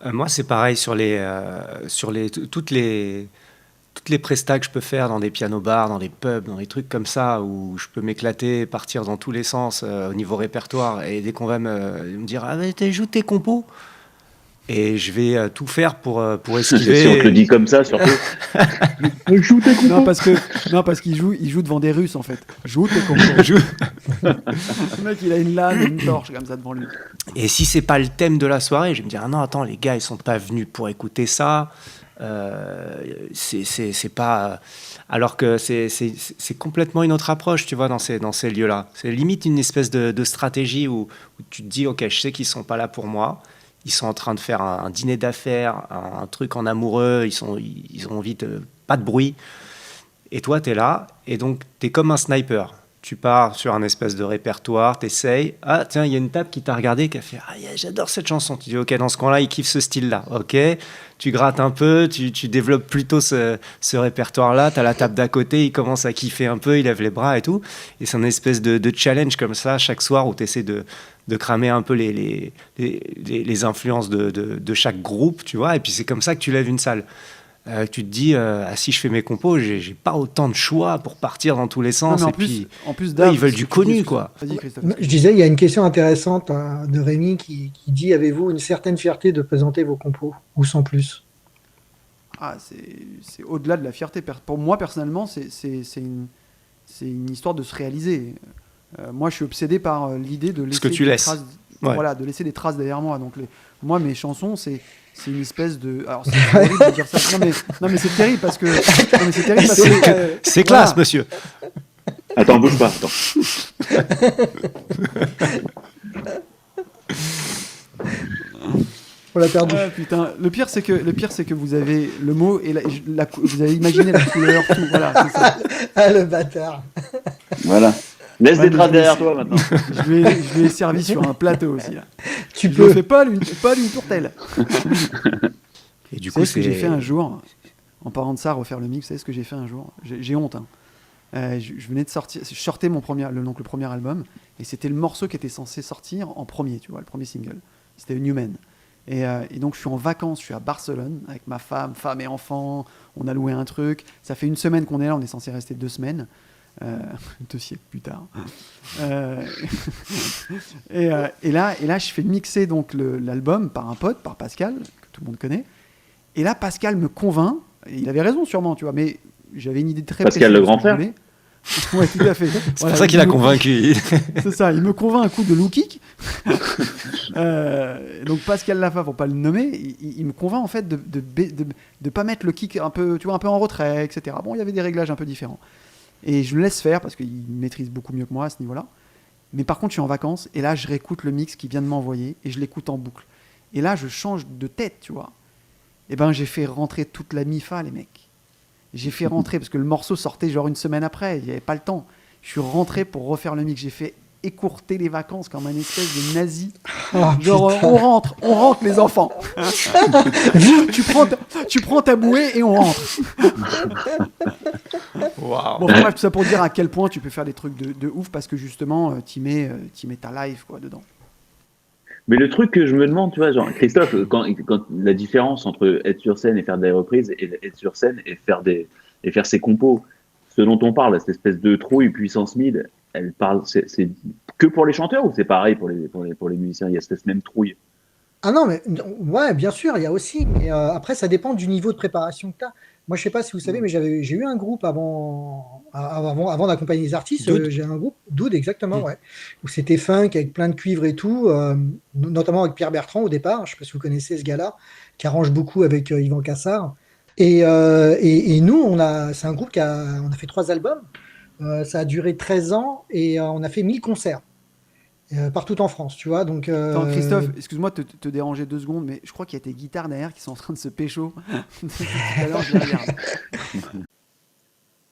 Moi, c'est pareil sur toutes les prestas que je peux faire dans des piano bars, dans des pubs, dans des trucs comme ça où je peux m'éclater, partir dans tous les sens au niveau répertoire. Et dès qu'on va me dire ah mais joues tes compos et je vais tout faire pour esquiver. Si on te le dit comme ça, surtout. Joue tes compos. Non, parce qu'il joue devant des Russes en fait. Joue tes compos. Le mec il a une lame et une torche comme ça devant lui. Et si c'est pas le thème de la soirée, je vais me dire ah non attends les gars ils sont pas venus pour écouter ça. C'est pas alors que c'est complètement une autre approche tu vois dans ces lieux-là. C'est limite une espèce de stratégie où tu te dis ok je sais qu'ils sont pas là pour moi. Ils sont en train de faire un dîner d'affaires, un truc en amoureux, ils ont envie de pas de bruit. Et toi, tu es là, et donc tu es comme un sniper. Tu pars sur un espèce de répertoire, tu essayes. Ah, tiens, il y a une table qui t'a regardé, qui a fait ah, yeah, j'adore cette chanson. Tu dis ok, dans ce coin-là, il kiffe ce style-là. Ok, tu grattes un peu, tu développes plutôt ce répertoire-là. Tu as la table d'à côté, il commence à kiffer un peu, il lève les bras et tout. Et c'est une espèce de challenge comme ça, chaque soir, où tu essaies de cramer un peu les influences de chaque groupe, tu vois. Et puis c'est comme ça que tu lèves une salle. Tu te dis, si je fais mes compos, j'ai pas autant de choix pour partir dans tous les sens. Non, mais Et puis, en plus là, Dave, ils veulent ce du que tu dis, connu, quoi. Vas-y Christophe. Je disais, il y a une question intéressante de Rémi qui dit avez-vous une certaine fierté de présenter vos compos ou sans plus? Ah, c'est au-delà de la fierté. Pour moi, personnellement, c'est une histoire de se réaliser. Moi, je suis obsédé par l'idée de laisser que tu des laisses. traces, Ouais. voilà, de laisser des traces derrière moi. Donc, moi, mes chansons, c'est une espèce de. Alors, c'est horrible de dire ça. Non, mais c'est terrible parce que. Non, mais c'est terrible parce que. C'est classe, Voilà. monsieur. Attends, bouge pas, attends. On l'a perdu. Ah, putain, le pire c'est que vous avez le mot et vous avez imaginé la couleur, tout, voilà, c'est ça. Ah, le bâtard. Voilà. Laisse Ouais, des mais traces je derrière vais- toi maintenant. Je lui ai servi sur un plateau aussi. Là. Tu Je ne peux. fais pas d'une tourtelle. Et du Vous coup, savez ce que j'ai fait un jour, en parlant de ça, refaire le mix, vous savez ce que j'ai fait un jour? J'ai honte. Hein. Je venais de sortir, je sortais le premier album, et c'était le morceau qui était censé sortir en premier, tu vois, le premier single. C'était Newman. Et donc je suis en vacances, je suis à Barcelone avec ma femme et enfants. On a loué un truc. Ça fait une semaine qu'on est là, on est censé rester 2 semaines. 2 siècles plus tard. Et là, je fais mixer donc l'album par un pote, par Pascal, que tout le monde connaît. Et là, Pascal me convainc. Et il avait raison sûrement, tu vois, mais j'avais une idée très Pascal précise le de ce grand que je frère. voulais. Ouais, tout à fait. c'est pour ça qu'il a convaincu. C'est ça, il me convainc un coup de low kick. Donc Pascal Laffa, pour pas le nommer, il me convainc en fait de pas mettre le kick un peu, tu vois, un peu en retrait, etc. Bon, il y avait des réglages un peu différents. Et je le laisse faire parce qu'il maîtrise beaucoup mieux que moi à ce niveau-là. Mais par contre, je suis en vacances et là, je réécoute le mix qu'il vient de m'envoyer et je l'écoute en boucle. Et là, je change de tête, tu vois. Et ben, j'ai fait rentrer toute la mi-fa, les mecs. J'ai fait rentrer parce que le morceau sortait genre une semaine après, il n'y avait pas le temps. Je suis rentré pour refaire le mix. J'ai fait écourter les vacances comme un espèce de nazi. Oh, Genre, putain. on rentre les enfants. tu prends ta bouée et on rentre. Waouh. Bon, bref, tout ça pour dire à quel point tu peux faire des trucs de ouf parce que justement, tu mets ta life quoi, dedans. Mais le truc que je me demande, tu vois, genre, Christophe, quand la différence entre être sur scène et faire des reprises et être sur scène et faire ses compos, ce dont on parle, cette espèce de trouille puissance 1000, elle parle, c'est que pour les chanteurs ou c'est pareil pour les musiciens? Il y a cette même trouille. Ah non, mais ouais, bien sûr, il y a aussi. Mais après, ça dépend du niveau de préparation que tu as. Moi, je sais pas si vous savez, mais j'ai eu un groupe avant d'accompagner les artistes. Dude. J'ai un groupe, Dude, exactement, ouais. Où c'était funk avec plein de cuivre et tout, notamment avec Pierre Bertrand au départ. Je sais pas si vous connaissez ce gars-là, qui arrange beaucoup avec Yvan Cassard. Et nous, c'est un groupe on a fait 3 albums. Ça a duré 13 ans et on a fait 1000 concerts partout en France, tu vois. Donc, Attends, Christophe, excuse-moi de te déranger 2 secondes, mais je crois qu'il y a tes guitares derrière qui sont en train de se pécho. Tout à l'heure, je les regarde.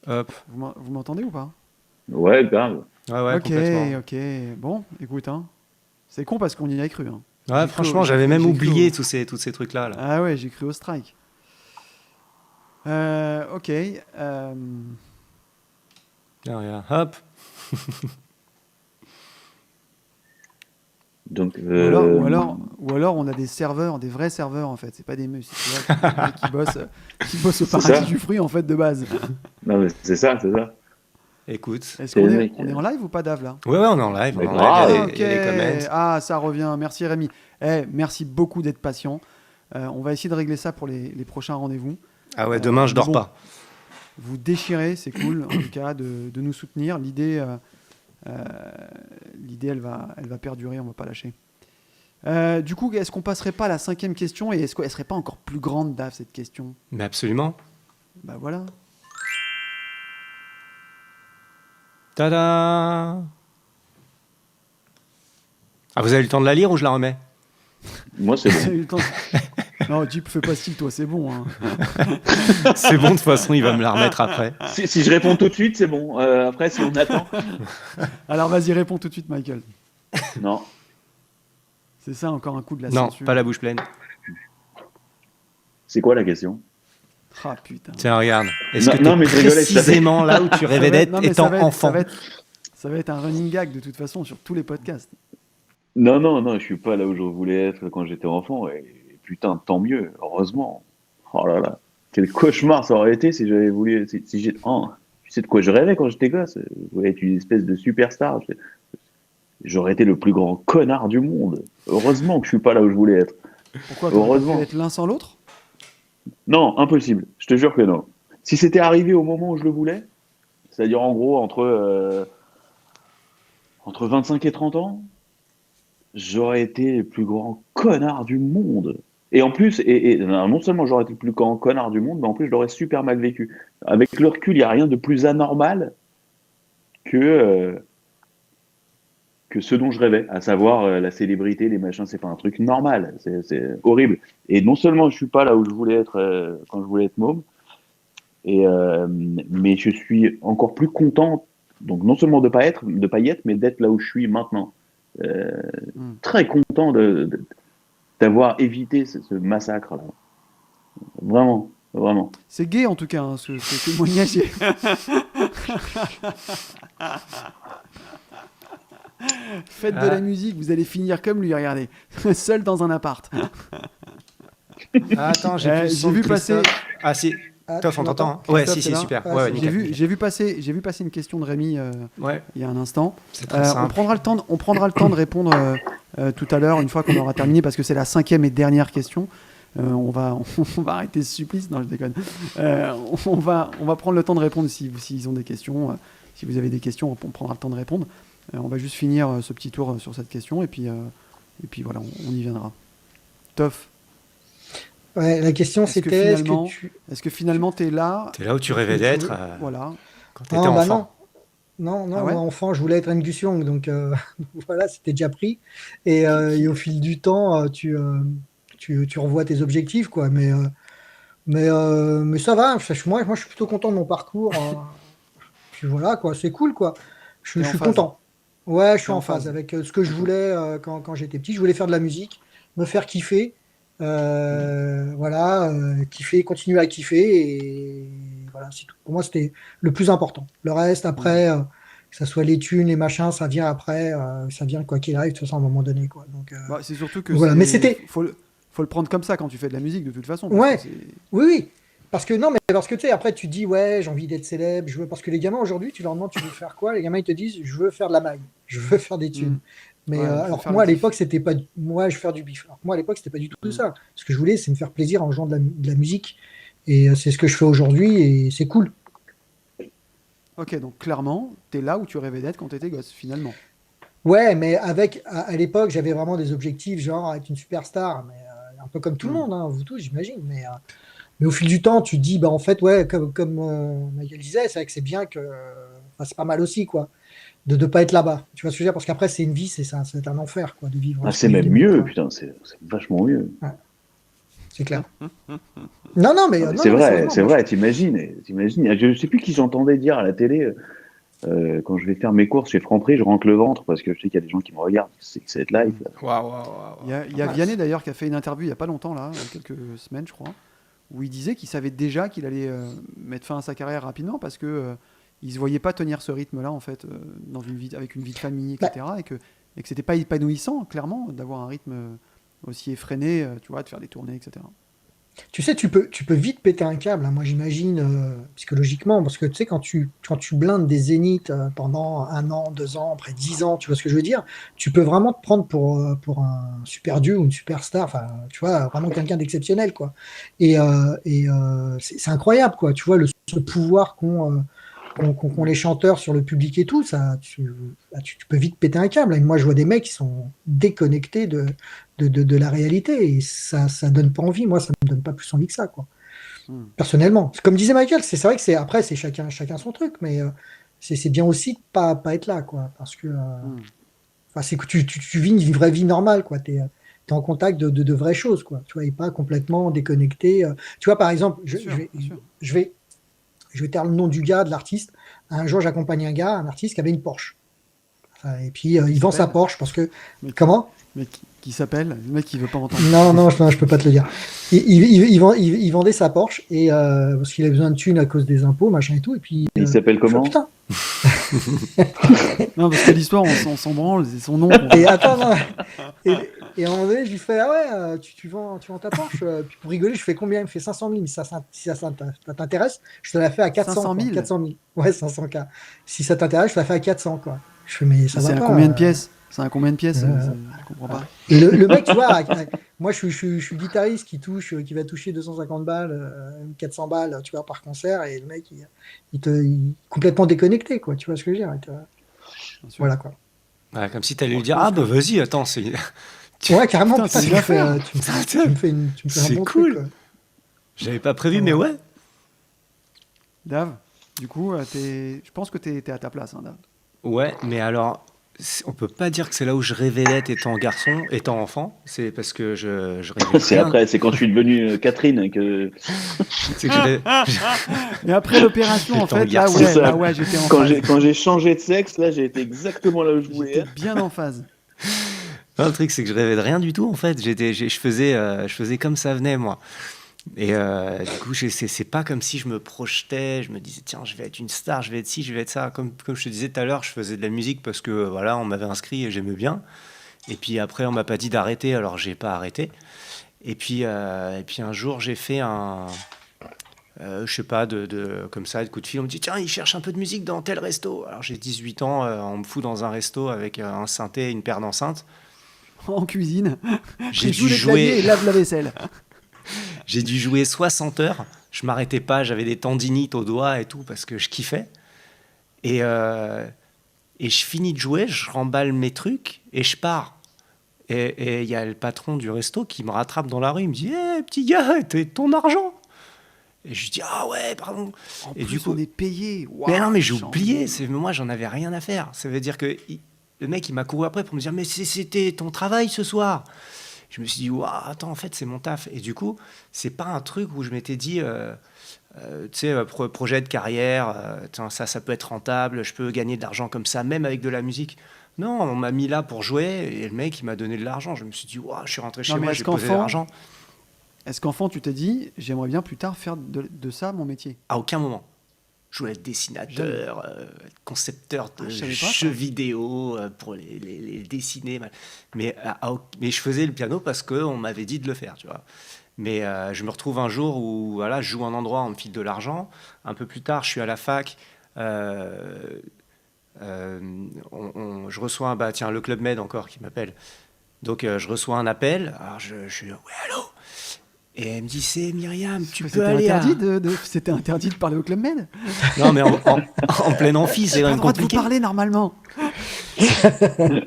Hop. Vous m'entendez ou pas? Ouais, grave. Ouais, complètement. Ok. Bon, écoute, hein. C'est con parce qu'on y a cru. Hein. Ouais, J'ai franchement, cru- j'avais même j'ai cru oublié au- tous ces trucs-là. Là. Ah ouais, j'ai cru au strike. Ok. Tiens, regarde. Hop. Donc, Ou alors on a des serveurs, des vrais serveurs en fait. C'est pas des musiciens tu vois, des mecs qui bossent au C'est paradis ça. du fruit en fait de base. non, mais c'est ça. Écoute. Est-ce C'est qu'on le est, mec, on est en live ou pas Dave là? Ouais, on est en live. Mais On est en grave. live. Ah, Il y a les comments. Ah, ça revient. Merci Rémi. Merci beaucoup d'être patient. On va essayer de régler ça pour les prochains rendez-vous. Ah ouais, demain, je dors bon. pas. Vous déchirez, c'est cool en tout cas de nous soutenir. L'idée, elle va perdurer, on va pas lâcher. Du coup, est-ce qu'on passerait pas à la 5e question et est-ce qu'elle serait pas encore plus grande, Dave, cette question? Mais absolument. Bah voilà. Tada! Ah, vous avez eu le temps de la lire ou je la remets? Moi, c'est J'ai bon. eu le temps. Non, Jeep, fais pas style, toi, c'est bon. Hein. C'est bon, de toute façon, il va me la remettre après. Si je réponds tout de suite, c'est bon. Après, si on attend. Alors vas-y, réponds tout de suite, Michael. Non. C'est ça, encore un coup de la Non, censure. pas la bouche pleine. C'est quoi la question? Ah putain. Tiens, regarde. Est-ce Non, que non, t'es mais je rigolais, je savais. précisément là où tu rêvais d'être Non, mais étant ça va être- enfant? Ça va être un running gag de toute façon sur tous les podcasts. Non, je suis pas là où je voulais être quand j'étais enfant. Et putain, tant mieux, heureusement. Oh là là, quel cauchemar ça aurait été si j'avais voulu. Si j'ai... Oh, tu sais de quoi je rêvais quand j'étais gosse? Je voulais être une espèce de superstar. J'aurais été le plus grand connard du monde. Heureusement que je suis pas là où je voulais être. Pourquoi t'aurais Heureusement. pu être l'un sans l'autre? Non, impossible. Je te jure que non. Si c'était arrivé au moment où je le voulais, c'est-à-dire en gros entre 25 et 30 ans, j'aurais été le plus grand connard du monde. Et en plus, non seulement j'aurais été le plus grand connard du monde, mais en plus je l'aurais super mal vécu. Avec le recul, il n'y a rien de plus anormal que que ce dont je rêvais, à savoir la célébrité, les machins, c'est pas un truc normal, c'est horrible. Et non seulement je suis pas là où je voulais être quand je voulais être môme, mais je suis encore plus content, donc non seulement de pas y être, mais d'être là où je suis maintenant. Euh, Très content d'avoir évité ce massacre-là. Vraiment, vraiment. C'est gay en tout cas, hein, ce témoignage. Faites de la musique, vous allez finir comme lui, regardez. Seul dans un appart. Ah, attends, j'ai plus le son vu de passer. Christophe. Ah, si. Ah, Toff, tu on t'entend, m'entends hein. Ouais, Christophe, si, t'es là super. Ah, Ouais, c'est- nickel. J'ai vu passer une question de Rémi Ouais, il y a un instant. c'est très On simple. prendra le temps de répondre tout à l'heure, une fois qu'on aura terminé, parce que c'est la 5e et dernière question. On va arrêter ce supplice. Non, je déconne. On va prendre le temps de répondre s'ils ont des questions. Si vous avez des questions, on prendra le temps de répondre. On va juste finir ce petit tour sur cette question et puis voilà, on y viendra. Toff, Ouais, la question Est-ce que c'était finalement- est-ce que tu. est-ce que finalement t'es là T'es là où tu rêvais d'être Voilà. quand t'étais Ah, bah enfant. non, Ah ouais moi, enfant, je voulais être Angus Young, donc voilà, c'était déjà pris. Et au fil du temps, tu revois tes objectifs, quoi. Mais ça va. Moi, je suis plutôt content de mon parcours. Puis voilà, quoi. C'est cool, quoi. Je T'es en suis phase. content. Ouais, je suis T'es en en phase phase. avec ce que je voulais quand j'étais petit. Je voulais faire de la musique, me faire kiffer. Voilà, kiffer, continuer à kiffer. Et voilà, c'est tout. Pour moi, c'était le plus important. Le reste, après, que ça soit les thunes, les machins, ça vient après. Ça vient quoi qu'il arrive, de toute façon, à un moment donné, quoi. Donc, Bah, c'est surtout que voilà. Mais c'était. faut le prendre comme ça quand tu fais de la musique de toute façon. Ouais. Parce que Oui, oui. Parce que non, mais parce que tu sais, après tu te dis ouais, j'ai envie d'être célèbre, je veux. Parce que les gamins aujourd'hui, tu leur demandes tu veux faire quoi? Les gamins ils te disent je veux faire de la maille, je veux faire des thunes. Mais Ouais, il faut alors que faire moi à le kiff. l'époque c'était pas, moi je veux faire du bif. Alors que moi à l'époque c'était pas du tout Mm. ça. Ce que je voulais c'est me faire plaisir en jouant de la musique et c'est ce que je fais aujourd'hui et c'est cool. Ok, donc clairement, t'es là où tu rêvais d'être quand t'étais gosse, finalement. Ouais, mais avec à l'époque j'avais vraiment des objectifs genre être une superstar, mais un peu comme tout le monde, hein, vous tous j'imagine. Mais au fil du temps, tu te dis, bah, en fait, ouais, comme Michael disait, c'est vrai que c'est bien que. Enfin, c'est pas mal aussi, quoi, de ne pas être là-bas. Tu vois ce que je veux dire? Parce qu'après, c'est une vie, c'est un enfer, quoi, de vivre. Ah, ce c'est que même vivent les mieux, mecs, putain, c'est vachement mieux. quoi. C'est clair. Non, non, mais. Non, mais non, c'est non, mais vrai, sérieusement, c'est moi, vrai, t'imagines. Je sais plus qui j'entendais dire à la télé, quand je vais faire mes courses chez Franprix, je rentre le ventre parce que je sais qu'il y a des gens qui me regardent, c'est que c'est live. Là. Waouh, waouh, waouh. Il y a Vianney d'ailleurs qui a fait une interview il y a pas longtemps, là, il y a quelques semaines, je crois, où il disait qu'il savait déjà qu'il allait mettre fin à sa carrière rapidement parce que il se voyait pas tenir ce rythme-là, en fait, dans une vie, avec une vie de famille, etc. Et que c'était pas épanouissant, clairement, d'avoir un rythme aussi effréné, tu vois, de faire des tournées, etc. Tu sais, tu peux vite péter un câble, hein. Moi, j'imagine, psychologiquement, parce que tu sais, quand tu blindes des zéniths pendant 1 an, 2 ans, après 10 ans, tu vois ce que je veux dire, tu peux vraiment te prendre pour un super dieu ou une superstar, enfin, tu vois, vraiment quelqu'un d'exceptionnel, quoi. C'est incroyable, quoi. Tu vois, ce pouvoir qu'ont les chanteurs sur le public et tout, ça, tu peux vite péter un câble. Et moi, je vois des mecs qui sont déconnectés de la réalité et ça donne pas envie. Moi, ça me donne pas plus envie que ça, quoi. Personnellement, comme disait Michael, c'est vrai que après c'est chacun son truc, mais c'est bien aussi de pas être là, quoi, parce que enfin, c'est que tu vis une vraie vie normale, quoi. T'es en contact de vraies choses, quoi. Tu vois, et pas complètement déconnecté. Tu vois, par exemple, Bien sûr. je vais taire le nom du gars, de l'artiste. Un jour, j'accompagne un artiste qui avait une Porsche. Enfin, et puis, il vend sa s'appelle Porsche parce que. Mais- Comment? Mais qui s'appelle? Le mec qui veut pas entendre. Non, je peux pas te le dire. Il vendait sa Porsche et, parce qu'il avait besoin de thunes à cause des impôts, machin et tout. Et puis, Il s'appelle je fais, comment? putain. Non, parce que l'histoire, on s'en branle, c'est son nom. Et attends, non. Et à un moment donné, je lui fais, ah ouais, tu vends ta Porsche. Puis pour rigoler, je fais combien? Il me fait 500 000. Si ça t'intéresse, je te la fais à 400. 500 000? 400 000. Ouais, 500K. Si ça t'intéresse, je te la fais à 400, quoi. Je fais, mais ça C'est va à pas. combien de pièces? C'est à combien de pièces? Euh, Je comprends pas. Et le mec, tu vois, moi je suis guitariste qui va toucher 250 balles, 400 balles, tu vois, par concert, et le mec, il est complètement déconnecté, quoi, tu vois ce que je veux dire. Bien sûr. Voilà, quoi. Ouais, comme si t'allais lui dire, ah bah vas-y, attends, c'est Ouais, carrément, Putain, putain, c'est tu me bien fais, fait. tu me fais un C'est bon cool. truc, quoi. J'avais pas prévu, mais ouais. Dave, du coup, je pense que t'es à ta place, hein, Dave. Ouais, mais alors, on peut pas dire que c'est là où je rêvais d'être étant enfant. C'est parce que je rêvais C'est rien. après, c'est quand je suis devenu Catherine que C'est que je rêvais- Et après l'opération, en J'étais en fait, garçon. C'est ça. là, ouais, j'étais en quand phase. j'ai changé de sexe, là, j'ai été exactement là où je voulais J'étais être. bien en phase. Non, le truc, c'est que je rêvais de rien du tout, en fait. Je faisais comme ça venait, moi. Et du coup, c'est pas comme si je me projetais, je me disais, tiens, je vais être une star, je vais être ci, je vais être ça. Comme je te disais tout à l'heure, je faisais de la musique parce que, voilà, on m'avait inscrit et j'aimais bien. Et puis après, on m'a pas dit d'arrêter, alors j'ai pas arrêté. Et puis un jour, j'ai fait je sais pas, comme ça, de coup de fil. On me dit, tiens, il cherche un peu de musique dans tel resto. Alors j'ai 18 ans, on me fout dans un resto avec un synthé et une paire d'enceintes. En cuisine. J'ai Il joue dû les claviers et jouer, lave la vaisselle. j'ai dû jouer 60 heures. Je m'arrêtais pas, j'avais des tendinites aux doigts et tout parce que je kiffais. Et je finis de jouer, je remballe mes trucs et je pars. Et il y a le patron du resto qui me rattrape dans la rue. Il me dit, hé, petit gars, t'as ton argent. Et je dis, ah ouais, pardon. En Et plus, du coup, on est payé. mais non, mais j'ai Waouh, oublié. Moi, j'en avais rien à faire. Ça veut dire que le mec, il m'a couru après pour me dire, mais c'était ton travail ce soir. Je me suis dit, waouh, attends, en fait, c'est mon taf. Et du coup, c'est pas un truc où je m'étais dit, tu sais, projet de carrière, tiens, ça peut être rentable, je peux gagner de l'argent comme ça, même avec de la musique. Non, on m'a mis là pour jouer et le mec, il m'a donné de l'argent. Je me suis dit, waouh, je suis rentré chez Non, mais moi, est-ce j'ai posé de qu'enfant- l'argent. Est-ce qu'enfant, tu t'es dit, j'aimerais bien plus tard faire de ça mon métier? À aucun moment. Je voulais être dessinateur, concepteur de je savais pas, ça. jeux vidéo pour les dessiner. Mais je faisais le piano parce qu'on m'avait dit de le faire, tu vois. Mais je me retrouve un jour où voilà, je joue un endroit, on me file de l'argent. Un peu plus tard, je suis à la fac. Je reçois tiens, le Club Med encore qui m'appelle. Donc je reçois un appel. Alors je suis là, ouais, allô. Et elle me dit, c'est Myriam, tu peux C'était aller à... interdit c'était interdit de parler au Club Med. Non, mais en plein amphi, c'est J'ai quand pas le même droit de vous compliqué. parler normalement.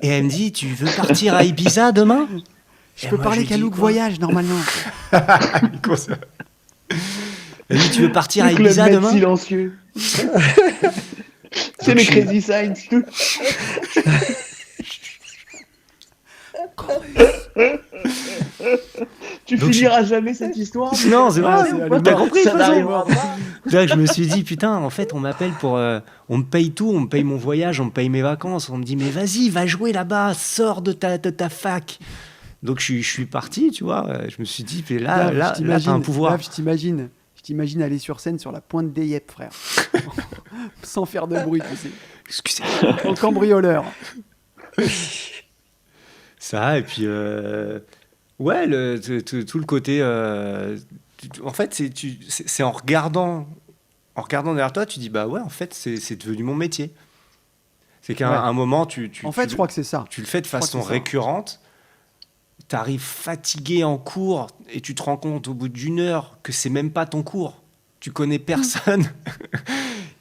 Et elle me dit, tu veux partir à Ibiza demain? Je Et peux moi, parler je lui qu'à dis, Look quoi? Voyage normalement. Elle me dit, tu veux partir à Le Club Ibiza Med demain? silencieux. C'est Donc, les je suis- Crazy Signs. Tout. Tu Donc, finiras jamais cette histoire. Non, c'est Ah, vrai. c'est- T'as compris, ça de toute façon. n'arrivera pas. Là, je me suis dit, putain, en fait, on m'appelle pour. On me paye tout, on me paye mon voyage, on me paye mes vacances. On me dit, mais vas-y, va jouer là-bas, sors de ta fac. Donc, je suis parti, tu vois. Je me suis dit, mais là, t'as un pouvoir. Là, je t'imagine aller sur scène sur la pointe des yep, frère. Sans faire de bruit, tu sais. Excusez-moi. En cambrioleur. Ça, et puis. Ouais, tout le côté. En fait, c'est en regardant derrière toi, tu dis, bah ouais, en fait, c'est devenu mon métier. C'est qu'à Ouais. un moment, En fait, je crois que c'est ça. tu le fais de crois que façon c'est ça. récurrente, tu arrives fatigué en cours et tu te rends compte au bout d'une heure que c'est même pas ton cours. Tu connais personne.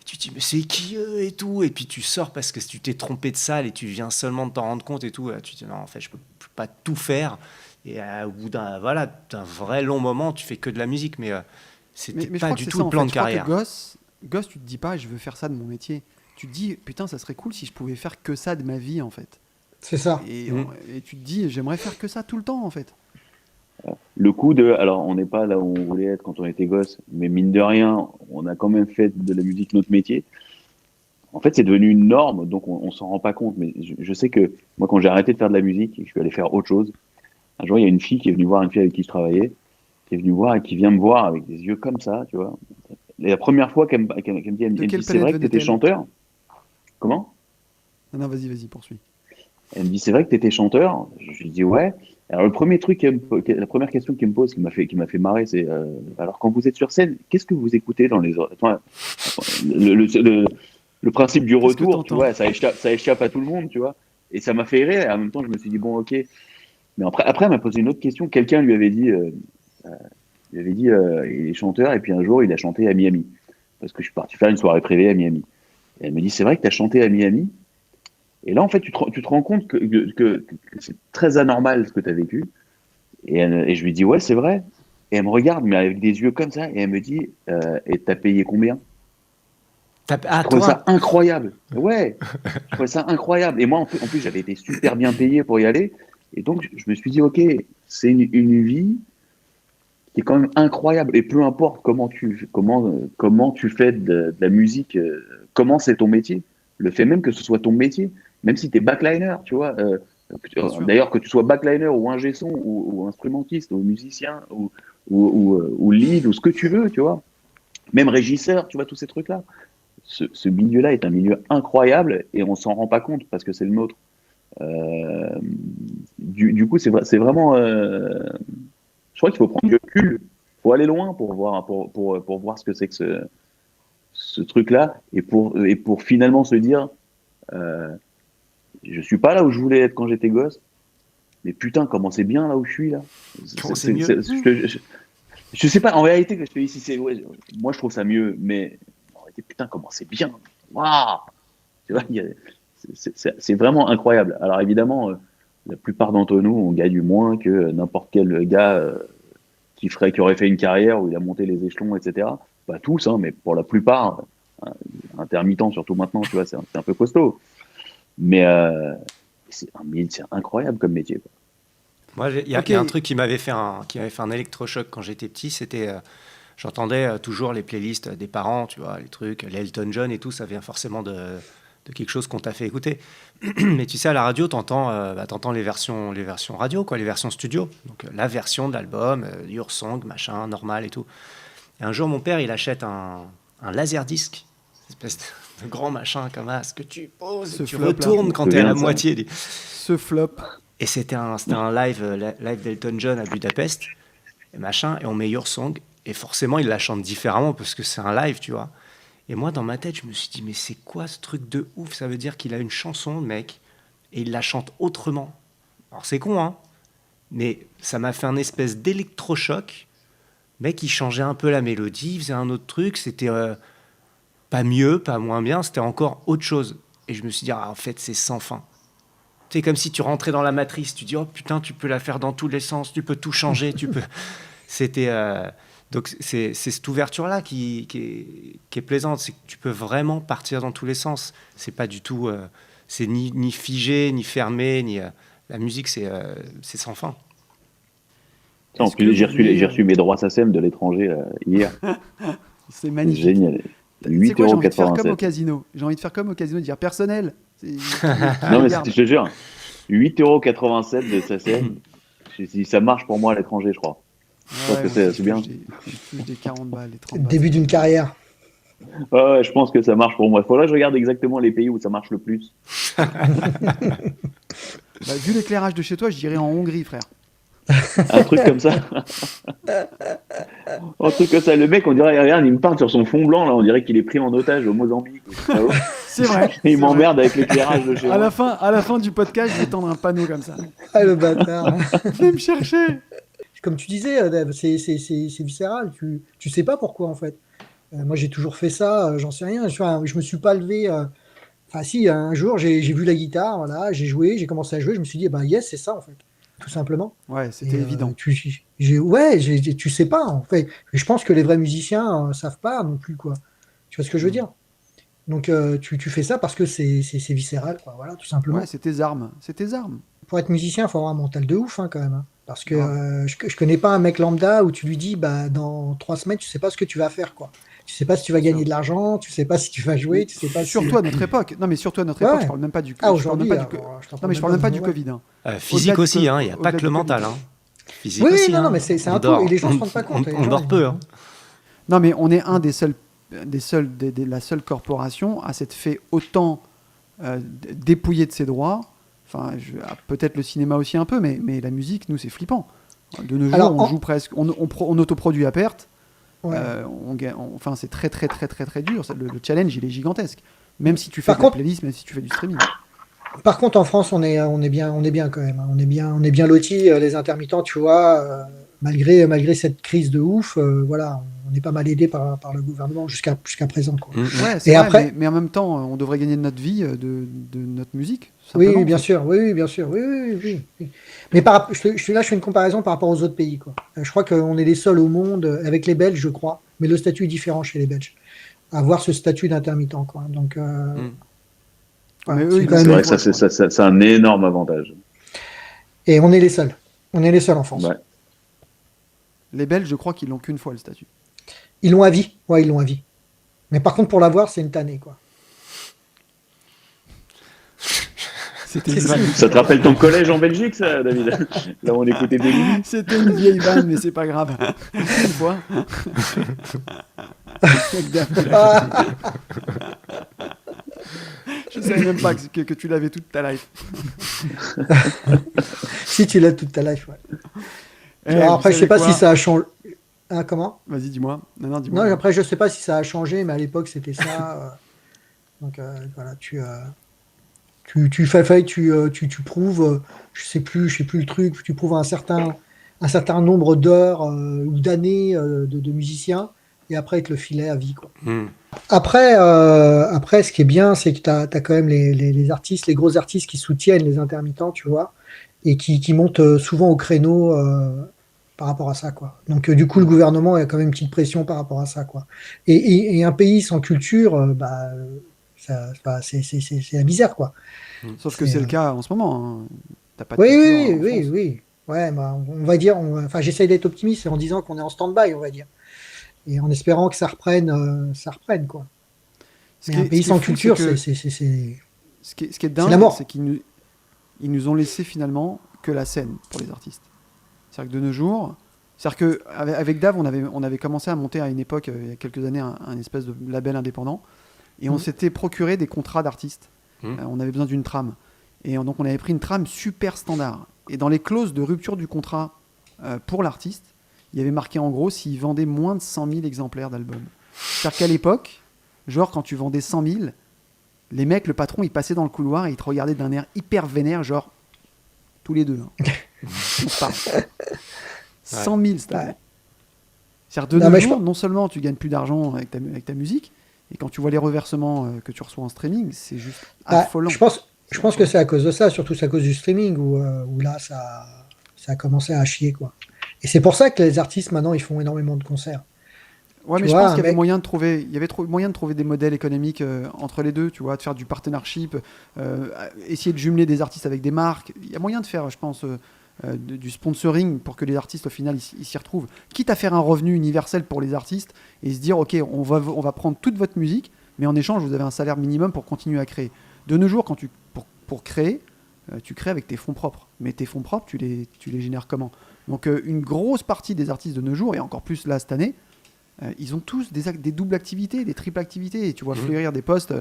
Tu te dis, mais c'est qui eux et tout. Et puis tu sors parce que tu t'es trompé de salle et tu viens seulement de t'en rendre compte et tout. Tu te dis, non, en fait, je peux pas tout faire. Et au bout d'un vrai long moment, tu fais que de la musique. Mais c'était Mais je pas crois que du c'est tout ça, le en plan fait. de Je crois que carrière. gosse, tu te dis pas, je veux faire ça de mon métier. Tu te dis, putain, ça serait cool si je pouvais faire que ça de ma vie, en fait. C'est ça. Et, Mm. et tu te dis, j'aimerais faire que ça tout le temps, en fait. Le coup de, alors on n'est pas là où on voulait être quand on était gosse, mais mine de rien, on a quand même fait de la musique notre métier. En fait, c'est devenu une norme, donc on s'en rend pas compte. Mais je sais que moi, quand j'ai arrêté de faire de la musique et que je suis allé faire autre chose, un jour, il y a une fille qui est venue voir une fille avec qui je travaillais, qui est venue voir et qui vient me voir avec des yeux comme ça, tu vois. Et la première fois qu'elle me dit, elle me De dit, quelle c'est vrai que planète t'étais venait-elle chanteur? Comment? Non, vas-y, poursuis. Elle me dit, c'est vrai que t'étais chanteur? Je lui dis, ouais. Alors, la première question qu'elle me pose, qui m'a fait marrer, c'est, alors, quand vous êtes sur scène, qu'est-ce que vous écoutez dans les enfin, le principe du Qu'est-ce que retour, tu t'entends vois, ça échappe à tout le monde, tu vois. Et ça m'a fait rire, et en même temps, je me suis dit, bon, ok. Mais après elle m'a posé une autre question. Quelqu'un lui avait dit, il est chanteur, et puis un jour, il a chanté à Miami. Parce que je suis parti faire une soirée privée à Miami. Et elle me dit, c'est vrai que tu as chanté à Miami? Et là, en fait, tu te rends compte que c'est très anormal ce que tu as vécu. Et je lui dis, ouais, c'est vrai. Et elle me regarde, mais avec des yeux comme ça, et elle me dit, et t'as payé combien? Ah, Je trouvais toi? ça incroyable. Ouais, je trouvais ça incroyable. Et moi, en plus, j'avais été super bien payé pour y aller. Et donc, je me suis dit, OK, c'est une vie qui est quand même incroyable. Et peu importe comment tu fais de la musique, comment c'est ton métier, le fait même que ce soit ton métier, même si tu es backliner, tu vois. Bien sûr. D'ailleurs, que tu sois backliner ou ingé son ou instrumentiste ou musicien ou lead ou ce que tu veux, tu vois. Même régisseur, tu vois, tous ces trucs-là. Ce milieu-là est un milieu incroyable et on s'en rend pas compte parce que c'est le nôtre. Euh, du coup, c'est vraiment. Je crois qu'il faut prendre du recul. Il faut aller loin pour voir ce que c'est que ce truc-là et pour finalement se dire je suis pas là où je voulais être quand j'étais gosse, mais putain, comment c'est bien là où je suis là. Comment c'est mieux? Je sais pas, en réalité, je te dis si c'est. Ouais, moi, je trouve ça mieux, mais en réalité, putain, comment c'est bien. Waouh! Tu vois, c'est vraiment incroyable. Alors évidemment, la plupart d'entre nous, on gagne moins que n'importe quel gars qui aurait fait une carrière où il a monté les échelons, etc. Pas tous, hein, mais pour la plupart, intermittents surtout maintenant, tu vois, c'est un peu costaud. Mais c'est incroyable comme métier, quoi. Moi, il y a un truc qui m'avait fait un électrochoc quand j'étais petit, c'était, j'entendais toujours les playlists des parents, tu vois, les trucs, les Elton John et tout, ça vient forcément de quelque chose qu'on t'a fait écouter. Mais tu sais, à la radio, t'entends les versions radio, quoi, les versions studio. Donc la version de l'album, Your Song, machin, normal et tout. Et un jour, mon père, il achète un laserdisc, une espèce de grand machin comme ça, ce que tu poses, Ce tu flop, là. retournes quand t'es à la moitié. Ce flop. Et c'était un live d'Elton John à Budapest, et machin, et on met Your Song, et forcément, il la chante différemment, parce que c'est un live, tu vois. Et moi, dans ma tête, je me suis dit, mais c'est quoi ce truc de ouf? Ça veut dire qu'il a une chanson, le mec, et il la chante autrement. Alors, c'est con, hein, mais ça m'a fait un espèce d'électrochoc. Le mec, il changeait un peu la mélodie, il faisait un autre truc, c'était pas mieux, pas moins bien, c'était encore autre chose. Et je me suis dit, ah, en fait, c'est sans fin. C'est comme si tu rentrais dans la matrice, tu dis oh putain, tu peux la faire dans tous les sens, tu peux tout changer, tu peux. C'était donc c'est cette ouverture là qui est plaisante, c'est que tu peux vraiment partir dans tous les sens. C'est pas du tout, c'est ni figé, ni fermé, ni la musique c'est sans fin. En plus, j'ai reçu mes droits SACEM de l'étranger hier. C'est magnifique. Génial. C'est quoi, j'ai envie de faire comme au 8,87 €. casino. J'ai envie de faire comme au casino, de dire personnel. Non, mais je te jure, 8,87 € de SACEM. Ça marche pour moi à l'étranger, je crois. Je pense que c'est bien. Je touche des 40 balles, des 30 balles. Début d'une carrière. Ouais, je pense que ça marche pour moi. Il faudrait que je regarde exactement les pays où ça marche le plus. Vu l'éclairage de chez toi, je dirais en Hongrie, frère. Un truc comme ça. Un truc comme ça. Le mec, on dirait, regarde, il me parle sur son fond blanc, là. On dirait qu'il est pris en otage au Mozambique. C'est vrai. Et il m'emmerde avec l'éclairage de chez À moi. la fin du podcast, je vais tendre un panneau comme ça. Ah, le bâtard. Viens me chercher. Comme tu disais, Dave, c'est viscéral. Tu sais pas pourquoi, en fait. Moi, j'ai toujours fait ça, j'en sais rien. Je me suis pas levé. Enfin, si, un jour, j'ai vu la guitare, voilà, j'ai joué, j'ai commencé à jouer, je me suis dit, bah, yes, c'est ça, en fait. Tout simplement. Ouais, c'était évident. Tu sais pas, en fait. Et je pense que les vrais musiciens savent pas non plus, quoi. Tu vois ce que je veux dire? Donc, tu fais ça parce que c'est viscéral, quoi. Voilà, tout simplement. Ouais, c'est tes armes. C'est tes armes. Pour être musicien, il faut avoir un mental de ouf, hein, quand même. Hein. Parce que je connais pas un mec lambda où tu lui dis, bah, dans 3 semaines, tu sais pas ce que tu vas faire, quoi. Tu sais pas si tu vas gagner de l'argent, tu sais pas si tu vas jouer, tu sais pas surtout à notre époque. Non, mais surtout à notre époque, je parle même pas du Ah, aujourd'hui, non, mais je parle même pas du Covid. Hein. Physique aussi, hein, il n'y a pas que le mental. Hein. Physique oui, aussi, non, hein. non, mais c'est un tout, et les gens se rendent pas compte. On dort peu. Hein. Non, mais on est la seule corporation à s'être fait autant dépouiller de ses droits. Enfin, peut-être le cinéma aussi un peu, mais la musique, nous, c'est flippant. De nos jours, on joue presque, on autoproduit à perte. Ouais. Enfin, c'est très très très très très dur. Le challenge, il est gigantesque. Même si tu fais de la playlist, même si tu fais du streaming. Par contre, en France, on est bien quand même. On est bien lotis, les intermittents, tu vois. Malgré cette crise de ouf, voilà, on est pas mal aidé par le gouvernement jusqu'à présent. Quoi. Ouais, c'est vrai, après, mais en même temps, on devrait gagner de notre vie, de notre musique. Oui, bien sûr. Oui, bien sûr. Oui. Mais je fais une comparaison par rapport aux autres pays. Quoi. Je crois qu'on est les seuls au monde, avec les Belges, je crois, mais le statut est différent chez les Belges. avoir ce statut d'intermittent, quoi. Donc, voilà, Mais eux, c'est ils quand ont- C'est même- vrai que ça, c'est un énorme avantage. Et on est les seuls. On est les seuls en France. Ouais. Les Belges, je crois qu'ils l'ont qu'une fois le statut. Ils l'ont à vie. Ouais, ils l'ont à vie. Mais par contre, pour l'avoir, c'est une tannée, quoi. C'était C'est une vanne. Ça te rappelle ton collège en Belgique, ça, David? Là où on écoutait des lignes. C'était une vieille vanne, mais c'est pas grave. Une fois. Avec Dave. Ah, Je savais même pas que tu l'avais toute ta life. si tu l'as toute ta life, ouais. Eh, Alors, vous après, je sais savez pas quoi si ça a changé. Hein, comment? Vas-y, dis-moi. Non, dis-moi. Non, après, je sais pas si ça a changé, mais à l'époque, c'était ça. Donc, voilà, tu prouves, je sais plus le truc, tu prouves un certain nombre d'heures ou d'années de musicien, et après, ils te le filaient à vie, quoi. Après, ce qui est bien, c'est que tu as quand même les artistes, les gros artistes qui soutiennent les intermittents, tu vois, et qui montent souvent au créneau par rapport à ça, quoi. Donc, du coup, le gouvernement a quand même une petite pression par rapport à ça, quoi. Et un pays sans culture, c'est bizarre, quoi. Sauf que c'est, c'est le cas en ce moment. Hein. T'as pas de Oui, culture oui, en oui, France. oui. Ouais, bah, on va dire, enfin, j'essaye d'être optimiste en disant qu'on est en stand-by, on va dire. Et en espérant que ça reprenne, quoi. Ce Mais qui un est- pays ce qui est sans fou, culture, c'est que- c'est Ce qui est la dingue, mort. c'est qu'ils nous ont laissé finalement que la scène pour les artistes. C'est-à-dire que de nos jours, c'est-à-dire que avec Dave, on avait commencé à monter à une époque, il y a quelques années, un espèce de label indépendant, et on s'était procuré des contrats d'artistes. On avait besoin d'une trame. Et donc on avait pris une trame super standard. Et dans les clauses de rupture du contrat pour l'artiste, il y avait marqué en gros s'il vendait moins de 100 000 exemplaires d'albums. C'est-à-dire qu'à l'époque, genre quand tu vendais 100 000, les mecs, le patron, il passait dans le couloir et il te regardait d'un air hyper vénère, genre tous les deux. Hein. On se parle. 100 000, c'est-à-dire. Ouais. C'est-à-dire de Non, nos mais je jours, pense- non seulement tu gagnes plus d'argent avec ta musique, et quand tu vois les reversements que tu reçois en streaming, c'est juste Bah, affolant. je pense que c'est à cause de ça, surtout c'est à cause du streaming où là, ça a commencé à chier, quoi. Et c'est pour ça que les artistes, maintenant, ils font énormément de concerts. Ouais, Tu mais je vois, pense un qu'il y avait mec- moyen de trouver, moyen de trouver des modèles économiques entre les deux, tu vois, de faire du partnership, essayer de jumeler des artistes avec des marques. Il y a moyen de faire, je pense, du sponsoring pour que les artistes, au final, ils s'y retrouvent. Quitte à faire un revenu universel pour les artistes et se dire, OK, on va prendre toute votre musique, mais en échange, vous avez un salaire minimum pour continuer à créer. De nos jours, pour créer, tu crées avec tes fonds propres. Mais tes fonds propres, tu les génères comment? Donc, une grosse partie des artistes de nos jours, et encore plus là cette année, ils ont tous des doubles activités, des triples activités. Et tu vois fleurir des postes.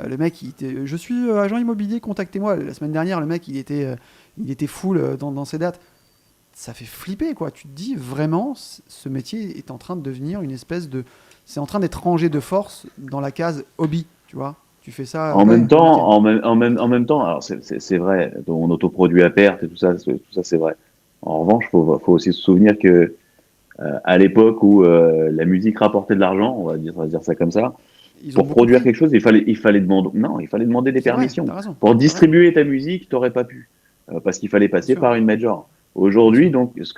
Le mec, je suis agent immobilier, contactez-moi. La semaine dernière, le mec, il était full dans ses dates. Ça fait flipper, quoi. Tu te dis vraiment, ce métier est en train de devenir une espèce de. C'est en train d'être rangé de force dans la case hobby, tu vois. Tu fais ça. En même temps, week-end. en même temps, alors c'est vrai, on autoproduit à perte et tout ça c'est vrai. En revanche, faut aussi se souvenir que à l'époque où la musique rapportait de l'argent, on va dire ça comme ça, Ils ont pour beaucoup produire pris. quelque chose, il fallait demander des C'est vrai, permissions. t'as raison. Pour distribuer ta musique, t'aurais pas pu, parce qu'il fallait passer sûr. par une major. Aujourd'hui, donc, ce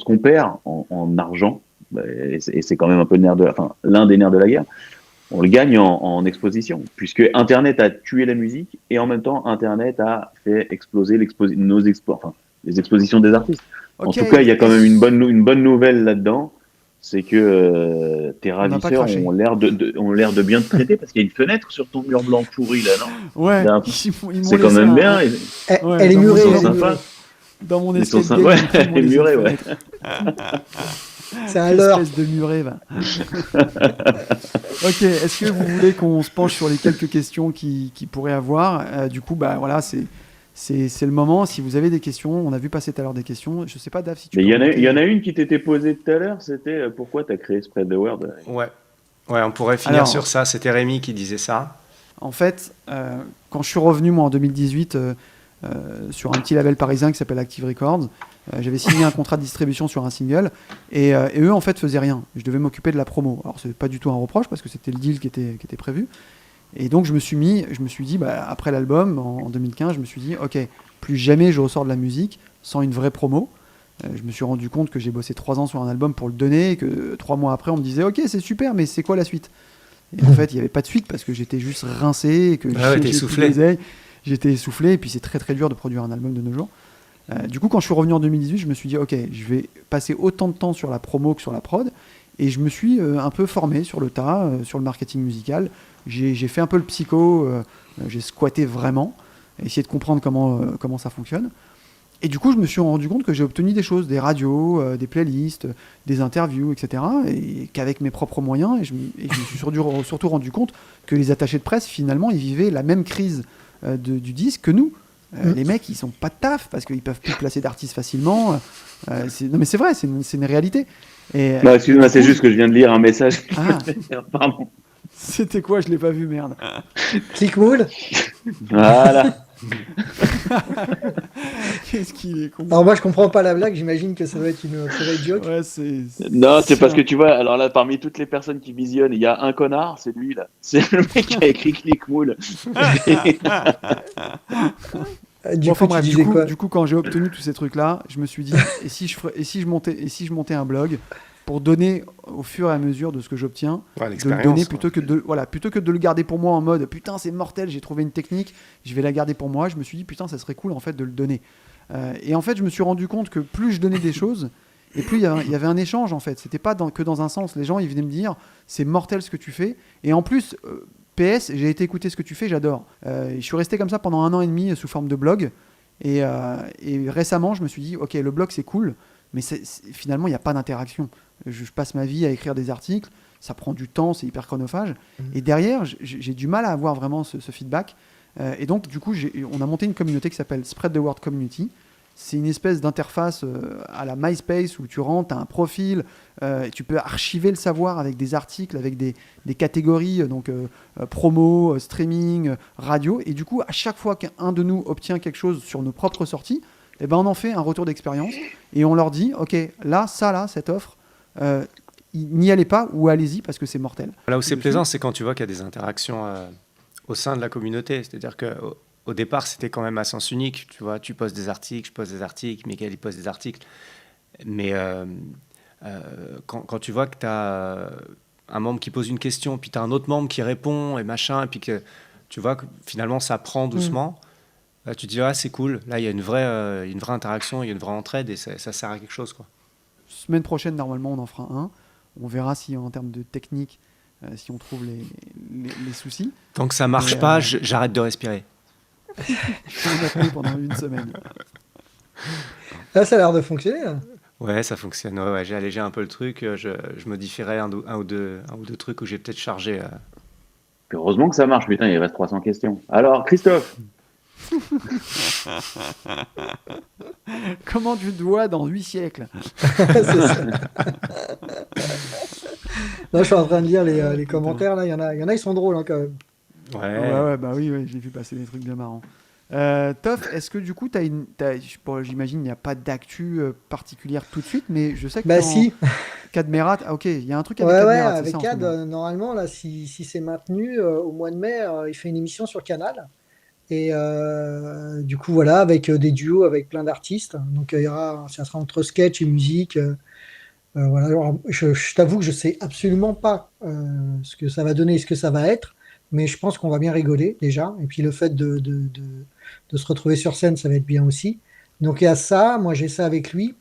qu'on perd en argent, bah, et c'est quand même un peu l'un des nerfs de la guerre, on le gagne en exposition, puisque Internet a tué la musique et en même temps, Internet a fait exploser les expositions des artistes. En Ok. tout cas, il y a quand même une bonne nouvelle là-dedans, c'est que tes n'a pas ravisseurs craché. ont l'air de bien te traiter, parce qu'il y a une fenêtre sur ton mur blanc pourri là, non? Ouais, Là, ils m'ont C'est quand laissé même un- bien. Ouais, Elle est dans mon murée, sens, elle est sympa. murée. Dans mon Ils sont escape sympas. game, Ouais, ils m'ont laissé muré, une ouais. fenêtre. C'est un leurre. Espèce de muret, va. Ok, est-ce que vous voulez qu'on se penche sur les quelques questions qui pourraient avoir du coup, bah voilà, c'est le moment. Si vous avez des questions, on a vu passer tout à l'heure des questions. Je sais pas, Dave, si tu Mais peux il y en a remonter. une qui t'était posée tout à l'heure, c'était pourquoi tu as créé Spread the Word? Ouais. Ouais, on pourrait finir Alors- sur ça. C'était Rémi qui disait ça. En fait, quand je suis revenu, moi, en 2018, sur un petit label parisien qui s'appelle Active Records, j'avais signé un contrat de distribution sur un single, et eux, en fait, faisaient rien. Je devais m'occuper de la promo. Alors, c'est pas du tout un reproche, parce que c'était le deal qui était prévu. Et donc, je me suis dit, bah, après l'album, en 2015, je me suis dit, ok, plus jamais je ressors de la musique sans une vraie promo. Je me suis rendu compte que j'ai bossé 3 ans sur un album pour le donner, et que 3 mois après, on me disait, ok, c'est super, mais c'est quoi la suite? Et en fait, il n'y avait pas de suite parce que j'étais juste rincé, et que Ah ouais, t'es j'ai essoufflé. plus les ailes, j'étais essoufflé, et puis c'est très très dur de produire un album de nos jours. Du coup, quand je suis revenu en 2018, je me suis dit, ok, je vais passer autant de temps sur la promo que sur la prod, et je me suis un peu formé sur le tas, sur le marketing musical. J'ai fait un peu le psycho, j'ai squatté vraiment, essayé de comprendre comment ça fonctionne. Et du coup, je me suis rendu compte que j'ai obtenu des choses, des radios, des playlists, des interviews, etc. Et qu'avec mes propres moyens, et je me suis surtout rendu compte que les attachés de presse, finalement, ils vivaient la même crise du disque que nous. Les mecs, ils sont pas de taf parce qu'ils peuvent plus placer d'artistes facilement. Non, mais c'est vrai, c'est une réalité. Et, Non, excuse-moi, du c'est coup, juste que je viens de lire un message. Ah. Pardon. C'était quoi? Je l'ai pas vu, merde. Clickmoule. Voilà. Qu'est-ce qu'il est con. Alors moi je comprends pas la blague, j'imagine que ça doit être joke. Ouais, Non, c'est parce que tu vois, alors là, parmi toutes les personnes qui visionnent, il y a un connard, c'est lui là. C'est le mec qui a écrit Clickmoule. Du Bon, coup, enfin tu bref, disais quoi? du coup, quand j'ai obtenu tous ces trucs-là, je me suis dit, et si je montais un blog pour donner au fur et à mesure de ce que j'obtiens, Ouais, de le l'expérience, donner quoi. plutôt que de le garder pour moi en mode putain c'est mortel, j'ai trouvé une technique, je vais la garder pour moi. Je me suis dit putain ça serait cool en fait de le donner. Et en fait je me suis rendu compte que plus je donnais des choses et plus il y avait un échange en fait. C'était pas que dans un sens. Les gens ils venaient me dire c'est mortel ce que tu fais. Et en plus PS j'ai été écouter ce que tu fais, j'adore. Je suis resté comme ça pendant 1 an et demi sous forme de blog. Et récemment je me suis dit ok le blog c'est cool, mais finalement il n'y a pas d'interaction. Je passe ma vie à écrire des articles, ça prend du temps, c'est hyper chronophage. Et derrière, j'ai du mal à avoir vraiment ce feedback. Et donc, du coup, on a monté une communauté qui s'appelle Spread the Word Community. C'est une espèce d'interface à la MySpace où tu rentres, tu as un profil, et tu peux archiver le savoir avec des articles, avec des catégories, donc promo, streaming, radio. Et du coup, à chaque fois qu'un de nous obtient quelque chose sur nos propres sorties, eh ben, on en fait un retour d'expérience et on leur dit, OK, là, cette offre, n'y allez pas ou allez-y parce que c'est mortel. Là où c'est plaisant, c'est quand tu vois qu'il y a des interactions au sein de la communauté. C'est-à-dire qu'au départ, c'était quand même à sens unique. Tu vois, tu postes des articles, je poste des articles, Mickaël, il poste des articles. Mais quand tu vois que tu as un membre qui pose une question, puis tu as un autre membre qui répond et machin, et puis que tu vois que finalement ça prend doucement, là, tu te dis, ah, c'est cool. Là, il y a une vraie interaction, il y a une vraie entraide et ça sert à quelque chose, quoi. Semaine prochaine, normalement, on en fera un. On verra si, en termes de technique, si on trouve les soucis. Tant que ça marche pas, j'arrête de respirer. Je fais une apnée pendant 1 semaine. Là, ça a l'air de fonctionner. Hein. Ouais, ça fonctionne. Ouais, j'ai allégé un peu le truc. Je modifierai un ou deux trucs où j'ai peut-être chargé. Heureusement que ça marche, putain, il reste 300 questions. Alors, Christophe. Comment tu dois dans 8 siècles? C'est ça. Non, je suis en train de lire les commentaires. Là, il y en a, ils sont drôles hein, quand même. Ouais. Bah oui, j'ai vu passer des trucs bien marrants. Toff, est-ce que du coup, j'imagine il n'y a pas d'actu particulière tout de suite, mais je sais que Bah si. Cad Merat, ok, il y a un truc avec Ouais, Cad ouais, Merat, c'est avec ça, en Cad, ce moment. normalement, là, si c'est maintenu, au mois de mai, il fait une émission sur Canal. Et du coup, voilà, avec des duos avec plein d'artistes. Donc, ça sera entre sketch et musique. Voilà. Alors, je t'avoue que je sais absolument pas ce que ça va donner et ce que ça va être, mais je pense qu'on va bien rigoler déjà. Et puis, le fait de se retrouver sur scène, ça va être bien aussi. Donc, il y a ça. Moi, j'ai ça avec lui.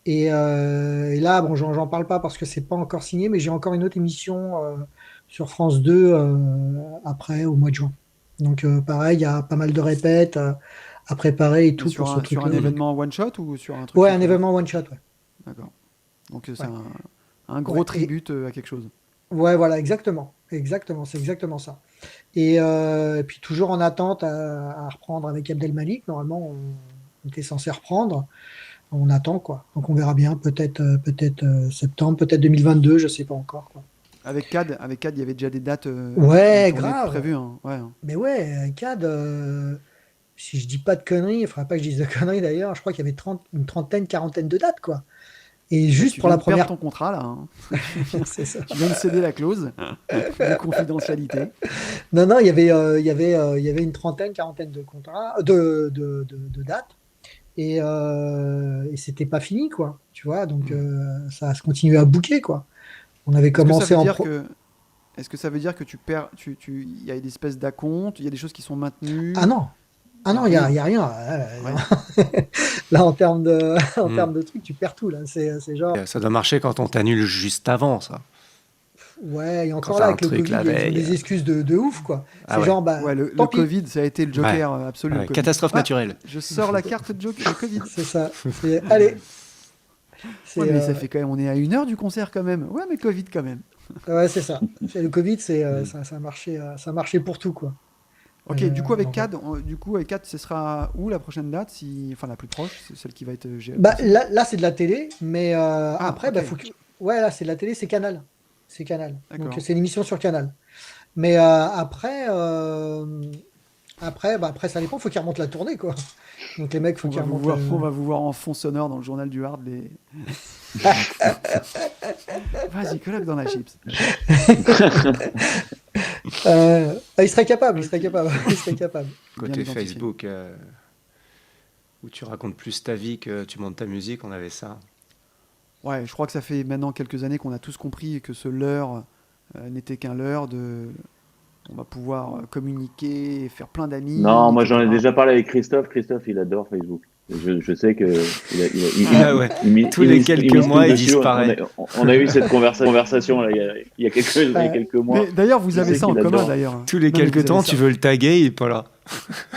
Et là, bon, j'en parle pas parce que c'est pas encore signé, mais j'ai encore une autre émission sur France 2 après, au mois de juin. Donc, pareil, il y a pas mal de répètes à préparer et tout sur pour ce un truc-là. événement one shot ou sur un truc Ouais, qui un fait- événement one shot, ouais. D'accord. Donc c'est Ouais. un gros Ouais, tribute à quelque chose. Ouais, voilà, exactement. Exactement, c'est exactement ça. Et puis, toujours en attente à reprendre avec Abdelmalik. Normalement, on était censé reprendre. On attend, quoi. Donc, on verra bien, peut-être septembre, peut-être 2022, je sais pas encore, quoi. Avec Cad, il y avait déjà des dates Ouais, de tournée grave. prévues. Hein. Ouais. Mais ouais, Cad, si je dis pas de conneries, il faudra pas que je dise de conneries d'ailleurs, je crois qu'il y avait une trentaine, quarantaine de dates, quoi. Et juste Tu pour viens la de perdre première. ton contrat là. Hein. C'est ça. Tu viens de céder la clause de confidentialité. Non, il y avait une trentaine, quarantaine de contrats, de dates. Et c'était pas fini, quoi. Tu vois, donc ça se continuait à booker, quoi. On avait Est-ce que ça commencé veut en dire pro. que Est-ce que ça veut dire que tu perds, il y a des espèces d'acomptes, il y a des choses qui sont maintenues? Ah non, il y a rien. Ouais. Là, en termes de, en Hmm. termes de trucs, tu perds tout. Là. C'est genre, Ça doit marcher quand on t'annule juste avant, ça. ouais, et encore Quand là, t'as avec un le truc Covid, la ils ont veille. des excuses de ouf, quoi. Ah C'est ouais. genre, bah, Ouais, le tant pis. Covid, ça a été le Joker absolu. le Ouais, Covid. catastrophe Ah, naturelle. Je sors la carte de Joker, le Covid. C'est ça. Allez. C'est, Ouais, mais ça fait quand même, on est à 1 heure du concert quand même. Ouais, mais Covid quand même. ouais, c'est ça. Le Covid, ça a marché pour tout, quoi. Ok, du coup avec donc, CAD, ce sera où la prochaine date, enfin la plus proche, c'est celle qui va être gérée. Bah, là c'est de la télé, mais après, ok. bah, ouais, là, c'est de la télé, c'est Canal. C'est Canal. D'accord. Donc, c'est une émission sur Canal. Mais après, ça dépend, faut qu'ils remontent la tournée, quoi. Donc, les mecs, faut on qu'ils va, vous remontent. voir, on va vous voir en fond sonore dans le journal du Hard. Vas-y, colloque dans la chips. Il serait capable, il serait capable. Côté identifié. Facebook, où tu racontes plus ta vie que tu montes ta musique, on avait ça. Ouais, je crois que ça fait maintenant quelques années qu'on a tous compris que ce leurre n'était qu'un leurre de. On va pouvoir communiquer, et faire plein d'amis. Non, moi j'en ai etc. déjà parlé avec Christophe. Christophe, il adore Facebook. Je sais que Ah ouais. Tous les quelques mois, il disparaît. On a eu cette conversation là, il y a quelques mois. Mais d'ailleurs, vous Je avez sais ça en qu'il commun adore. d'ailleurs. Tous les Non, mais quelques vous temps, avez tu ça. veux le taguer, il est pas là.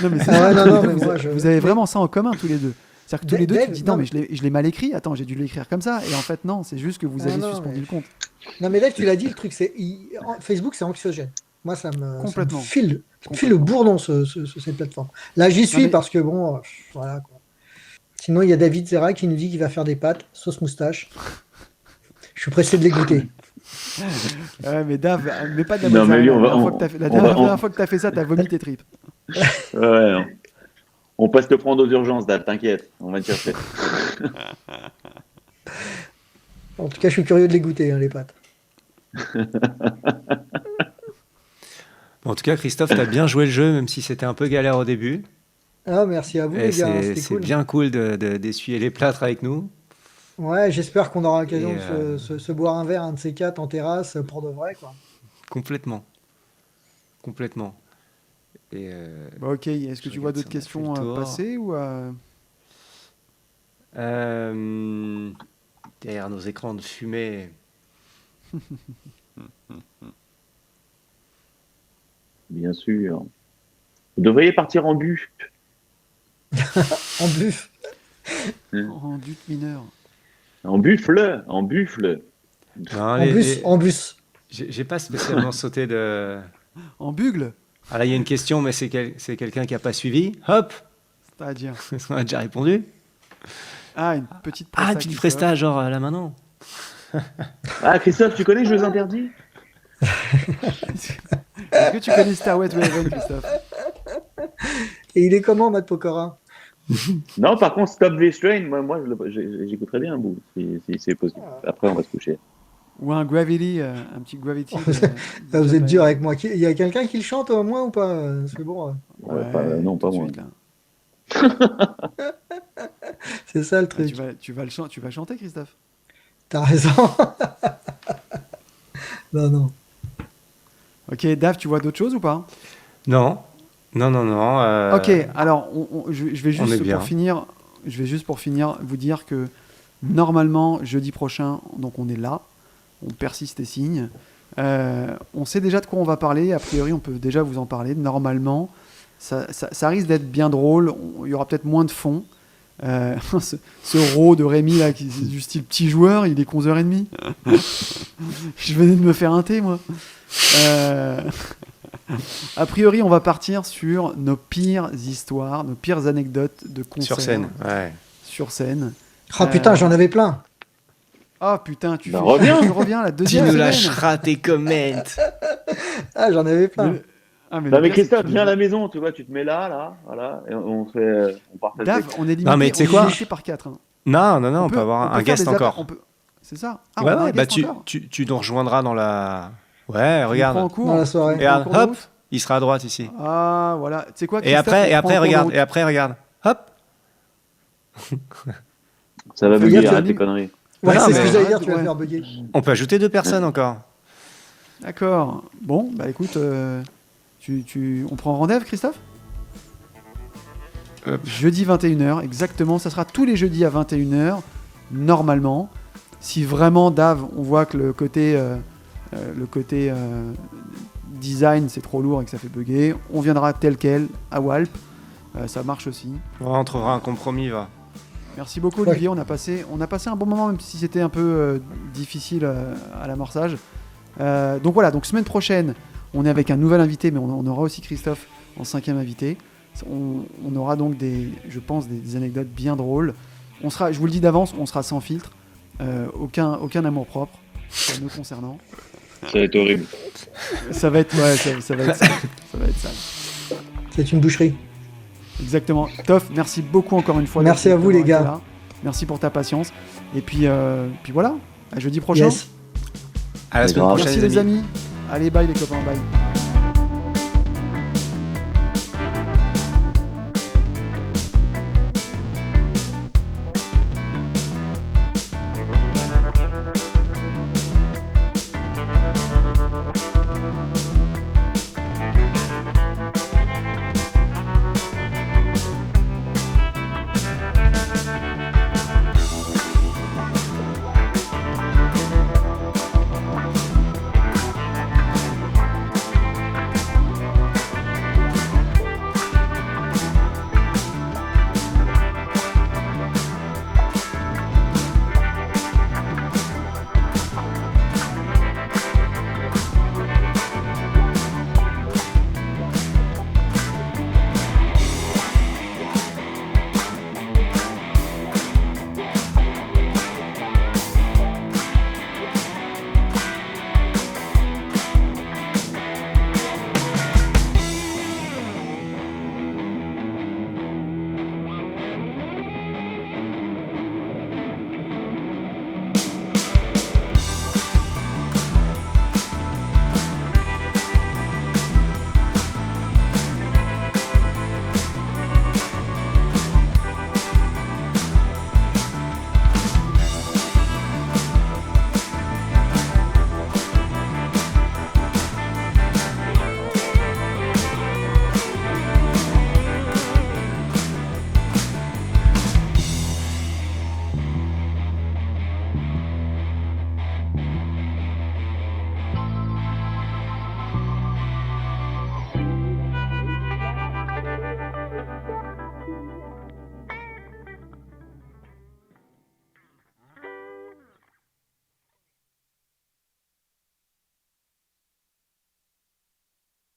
Non, mais c'est Ah ouais, ça. non, mais vous, moi, vous avez vraiment ça en commun tous les deux. C'est-à-dire que tous les deux, tu te Dave, dis non, non, mais je l'ai mal écrit. Attends, j'ai dû l'écrire comme ça. Et en fait, non, c'est juste que vous Ah avez non, suspendu mais- le compte. Non, mais là, tu l'as dit, le truc, Facebook, c'est anxiogène. Moi, ça me Complètement. file le bourdon, cette plateforme. Là, j'y suis mais- parce que, bon, voilà, quoi. Sinon, il y a David Zera qui nous dit qu'il va faire des pâtes, sauce moustache. Je suis pressé de les goûter. Ouais, mais Dave, mais pas de la Non, mais lui, mozzarella. on La va- dernière on- fois que t'as fait- la on va- dernière fois que tu as fait ça, tu as vomi tes tripes. Ouais, non. On passe te prendre aux urgences, Dave, t'inquiète, on va te chercher. En tout cas, je suis curieux de les goûter, hein, les pâtes. Bon, en tout cas, Christophe, t'as bien joué le jeu, même si c'était un peu galère au début. Ah, merci à vous, Et les gars, c'est c'était c'est cool. bien cool d'essuyer les plâtres avec nous. Ouais, j'espère qu'on aura l'occasion Et, de se boire un verre, un de ces quatre, en terrasse, pour de vrai, quoi. Complètement. Et Bah, ok, est-ce que Je tu vois regarde d'autres si on a fait questions le à tour. passer ou derrière nos écrans de fumée, Bien sûr. Vous devriez partir en bus. En buff. en but mineur? En buffle. non, En bus. j'ai pas spécialement sauté de. En bugle? Ah là, il y a une question, mais c'est quelqu'un qui a pas suivi. Hop, C'est-à-dire? on a déjà répondu. Ah, une petite Ah, presta une petite qui presta, genre là maintenant. Ah, Christophe, tu connais Jeux Interdits? Est-ce que tu connais Starway to Heaven, Christophe? Et il est comment, Matt Pokora? Non, par contre, Stop This Train, moi j'écouterais bien un bout, si c'est possible. Après, on va se coucher. Ou un Gravity, un petit Gravity. Ah, vous êtes dur avec moi. Il y a quelqu'un qui le chante au moins ou pas? C'est bon. Non, pas moi. C'est ça le Ah, truc. tu vas chanter, Christophe? T'as raison. Non. Ok, Dave, tu vois d'autres choses ou pas? Non. Ok, alors je vais on est juste bien. pour finir vous dire que normalement jeudi prochain, donc on est là, on persiste et signe. On sait déjà de quoi on va parler. A priori, on peut déjà vous en parler. Normalement, ça risque d'être bien drôle. Il y aura peut-être moins de fond. Ce raw de Rémi là, qui est du style petit joueur, il est 11h30. Je venais de me faire un thé, moi. A priori, on va partir sur nos pires histoires, nos pires anecdotes de concerts. Sur scène, ouais. Sur scène. Ah putain, j'en avais plein. Ah putain, tu reviens la Tu deuxième nous semaine. lâcheras tes comments. Ah, j'en avais plein. Ah, Non, le mais pire, c'est Christophe, que viens à la maison, tu vois, tu te mets là, voilà, et on partage. Dave, on est limité, Non, mais tu sais on est quoi limité par 4. Non, on peut avoir un faire guest des appels, encore. C'est ça. Ah, Ouais, on a un ouais, bah guest encore. tu nous rejoindras dans la. Ouais, Tu nous prends regarde. en cours. Dans la soirée. Tu nous prends en Regarde, cours de hop, route. il sera à droite ici. Ah, voilà. Tu sais quoi, Et Christophe, après, on prend en cours de regarde. route. Et après, regarde. Hop. Ça va Faut bugger, dire, arrête tu- tes conneries. Ouais, Non, c'est ce mais- que j'allais dire, tu vas Ouais. faire bugger. On peut ajouter 2 personnes encore. D'accord. Bon, bah écoute, on prend rendez-vous, Christophe ? Jeudi 21h, exactement. Ça sera tous les jeudis à 21h, normalement. Si vraiment, Dave, on voit que le côté design, c'est trop lourd et que ça fait bugger, on viendra tel quel à Walp. Ça marche aussi. On trouvera un compromis, va. Merci beaucoup, Olivier. On a passé un bon moment, même si c'était un peu difficile à l'amorçage. Donc voilà, donc semaine prochaine, on est avec un nouvel invité, mais on aura aussi Christophe en 5e invité. On aura donc je pense des anecdotes bien drôles. Je vous le dis d'avance, on sera sans filtre, aucun amour propre nous concernant. Ça va être horrible. Ça va être sale. Ça va être sale. C'est une boucherie. Exactement. Toff, merci beaucoup encore une fois. Merci à vous, les gars. Là. Merci pour ta patience. Et puis voilà, à jeudi prochain. Yes. À la semaine prochaine, Merci les amis. Allez, bye les copains, bye.